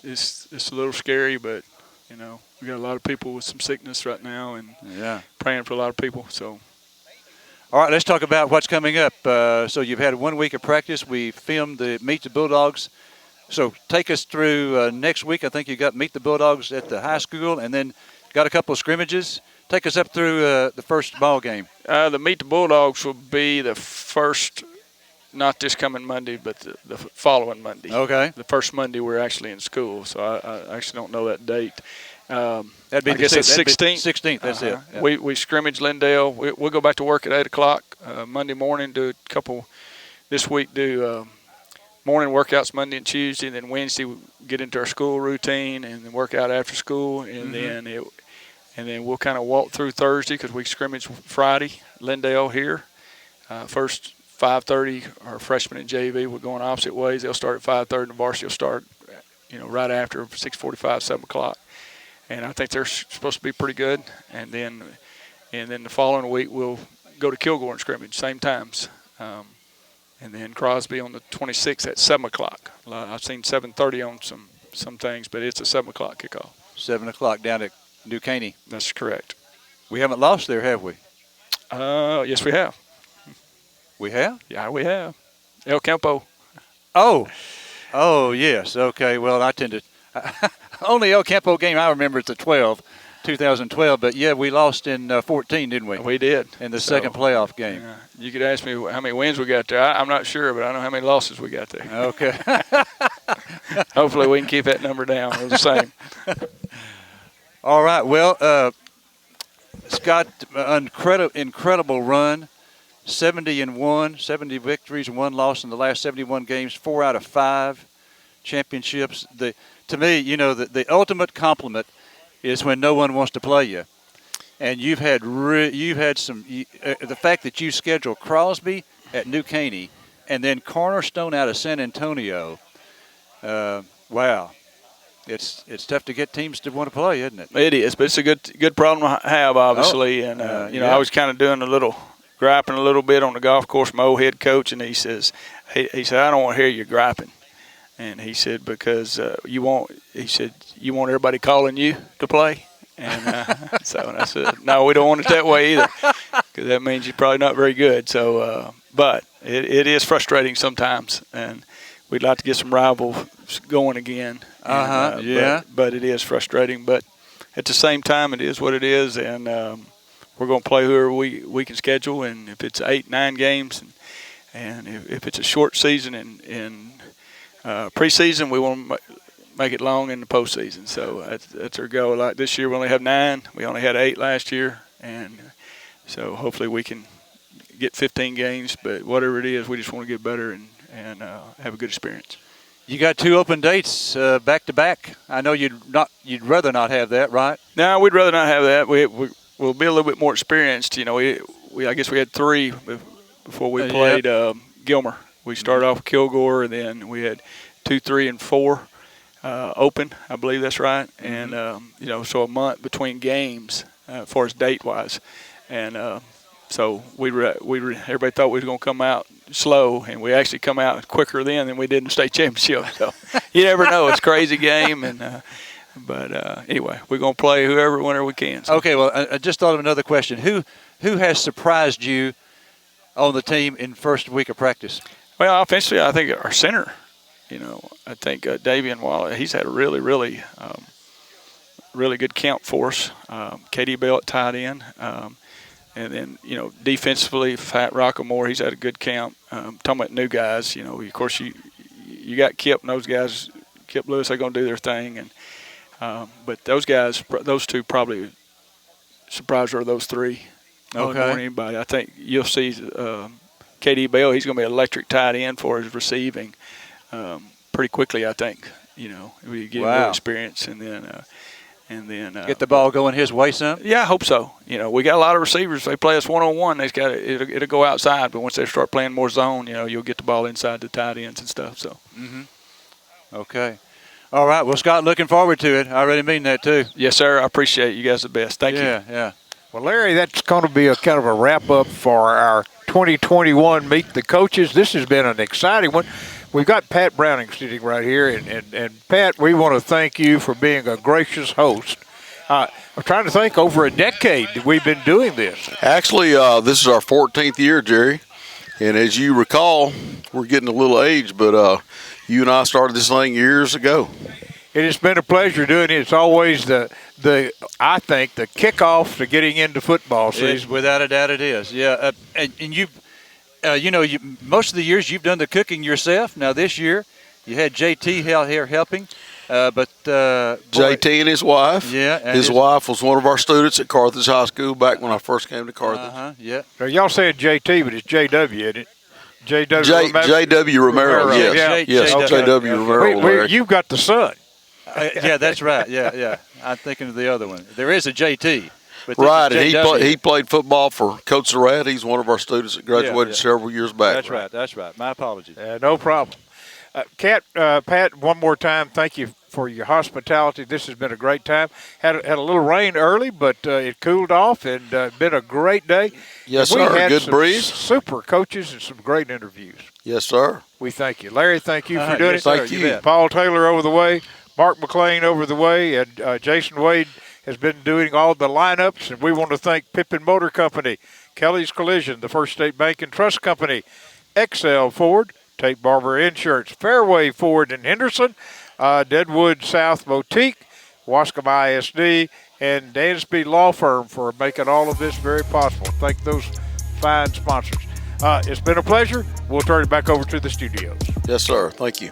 a little scary, but we got a lot of people with some sickness right now, and praying for a lot of people. So. All right, let's talk about what's coming up. So you've had 1 week of practice. We filmed the Meet the Bulldogs. So take us through next week. I think you got Meet the Bulldogs at the high school, and then got a couple of scrimmages. Take us up through the first ball game. The Meet the Bulldogs will be the first, not this coming Monday, but the following Monday. Okay. The first Monday we're actually in school, so I actually don't know that date. That'd be I guess it's 16th. 16th, that's it. Yeah. We scrimmage Lindale. We'll go back to work at 8 o'clock Monday morning, do a couple this week, do morning workouts Monday and Tuesday, and then Wednesday we get into our school routine and then work out after school, and then we'll kind of walk through Thursday because we scrimmage Friday, Lindale here. First 5:30, our freshmen in JV, we're going opposite ways. They'll start at 5:30, and the varsity will start, right after 6:45, 7 o'clock. And I think they're supposed to be pretty good. And then the following week we'll go to Kilgore and scrimmage, same times. And then Crosby on the 26th at 7 o'clock. I've seen 7:30 on some things, but it's a 7 o'clock kickoff. 7 o'clock down at New Caney. That's correct. We haven't lost there, have we? Yes, we have. We have? Yeah, we have. El Campo. Oh, yes. Okay, well, I tend to only El Campo game I remember is the 2012, but yeah, we lost in 14, didn't we? We did. In the second playoff game. Yeah. You could ask me how many wins we got there. I'm not sure, but I know how many losses we got there. Okay. Hopefully we can keep that number down. It was the same. All right. Well, Scott, incredible run. 70 victories and 1 loss in the last 71 games, 4 out of 5 championships. To me, the ultimate compliment is when no one wants to play you. And you've had some the fact that you scheduled Crosby at New Caney and then Cornerstone out of San Antonio. Wow. It's tough to get teams to want to play, isn't it? It is, but it's a good problem to have, obviously. I was kind of doing griping a little bit on the golf course. My old head coach, and he said, I don't want to hear you griping. And he said, because you want everybody calling you to play. And and I said, no, we don't want it that way either, because that means you're probably not very good. So, but it is frustrating sometimes, and we'd like to get some rival going again. And, yeah. But it is frustrating. But at the same time, it is what it is, and we're going to play whoever we can schedule. And if it's 8-9 games, and if it's a short season in preseason, we want to make it long in the postseason. So that's our goal. Like this year, we only have 9. We only had 8 last year, and so hopefully we can get 15 games. But whatever it is, we just want to get better and have a good experience. You got 2 open dates back to back. I know you'd rather not have that, right? No, we'd rather not have that. We'll be a little bit more experienced. You know, I guess we had 3 before we played Gilmer. We started off with Kilgore, and then we had 2, 3, and 4 open. I believe that's right. And you know, so a month between games as far as date wise, and so everybody thought we was going to come out slow, and we actually come out quicker then than we did in the state championship. So you never know. It's a crazy game, and but anyway, we're going to play whenever we can. So. Okay, well, I just thought of another question. Who has surprised you on the team in first week of practice? Well, offensively, I think our center. You know, I think Davian Wallace, he's had a really, really, really good camp for us. Katie Bell at tight end. And then, you know, defensively, Fat Rockamore, he's had a good camp. Talking about new guys, you know, of course, you got Kip and those guys, Kip Lewis, they're going to do their thing. And but those guys, those 2 probably surprised her, those 3. More than anybody. I think you'll see KD Bell, he's going to be an electric tight end for his receiving pretty quickly, I think. You know, we get more experience, and then get the ball going his way some. Yeah, I hope so. You know, we got a lot of receivers. They play us one-on-one. It'll go outside, but once they start playing more zone, you know, you'll get the ball inside the tight ends and stuff. So. Okay. All right. Well, Scott, looking forward to it. I really mean that too. Yes, sir. I appreciate it. You guys are the best. Thank you. Yeah. Well, Larry, that's going to be a kind of a wrap-up for our 2021 Meet the Coaches. This has been an exciting one. We've got Pat Browning sitting right here, and Pat, we want to thank you for being a gracious host. I'm trying to think, over a decade that we've been doing this. Actually, this is our 14th year, Jerry, and as you recall, we're getting a little age, but you and I started this thing years ago. It has been a pleasure doing it. It's always I think the kickoff to getting into football season. Without a doubt, it is. Yeah, and you, you know, most of the years you've done the cooking yourself. Now this year, you had JT out here helping, but JT and his wife. Yeah, and his wife was one of our students at Carthage High School back when I first came to Carthage. Yeah. So y'all saying JT, but it's JW, isn't it? J.W. Romero, yes. Yes, okay. J.W. Romero. You've got the son. Yeah, that's right. Yeah. I'm thinking of the other one. There is a JT. But right, and he played football for Coach Surratt. He's one of our students that graduated several years back. That's right. My apologies. No problem. Pat, one more time, thank you for your hospitality. This has been a great time. Had a little rain early, but it cooled off, and been a great day. Yes, we sir. Had Good some breeze. Super coaches and some great interviews. Yes, sir. We thank you. Larry, thank you for doing it. Thank you. Paul Taylor over the way, Mark McLean over the way, and Jason Wade has been doing all the lineups, and we want to thank Pippin Motor Company, Kelly's Collision, the First State Bank and Trust Company, XL Ford, Tate Barber Insurance, Fairway Ford in Henderson, Deadwood South Boutique, Waskom ISD, and Dansby Law Firm for making all of this very possible. Thank those fine sponsors. It's been a pleasure. We'll turn it back over to the studios. Yes, sir. Thank you.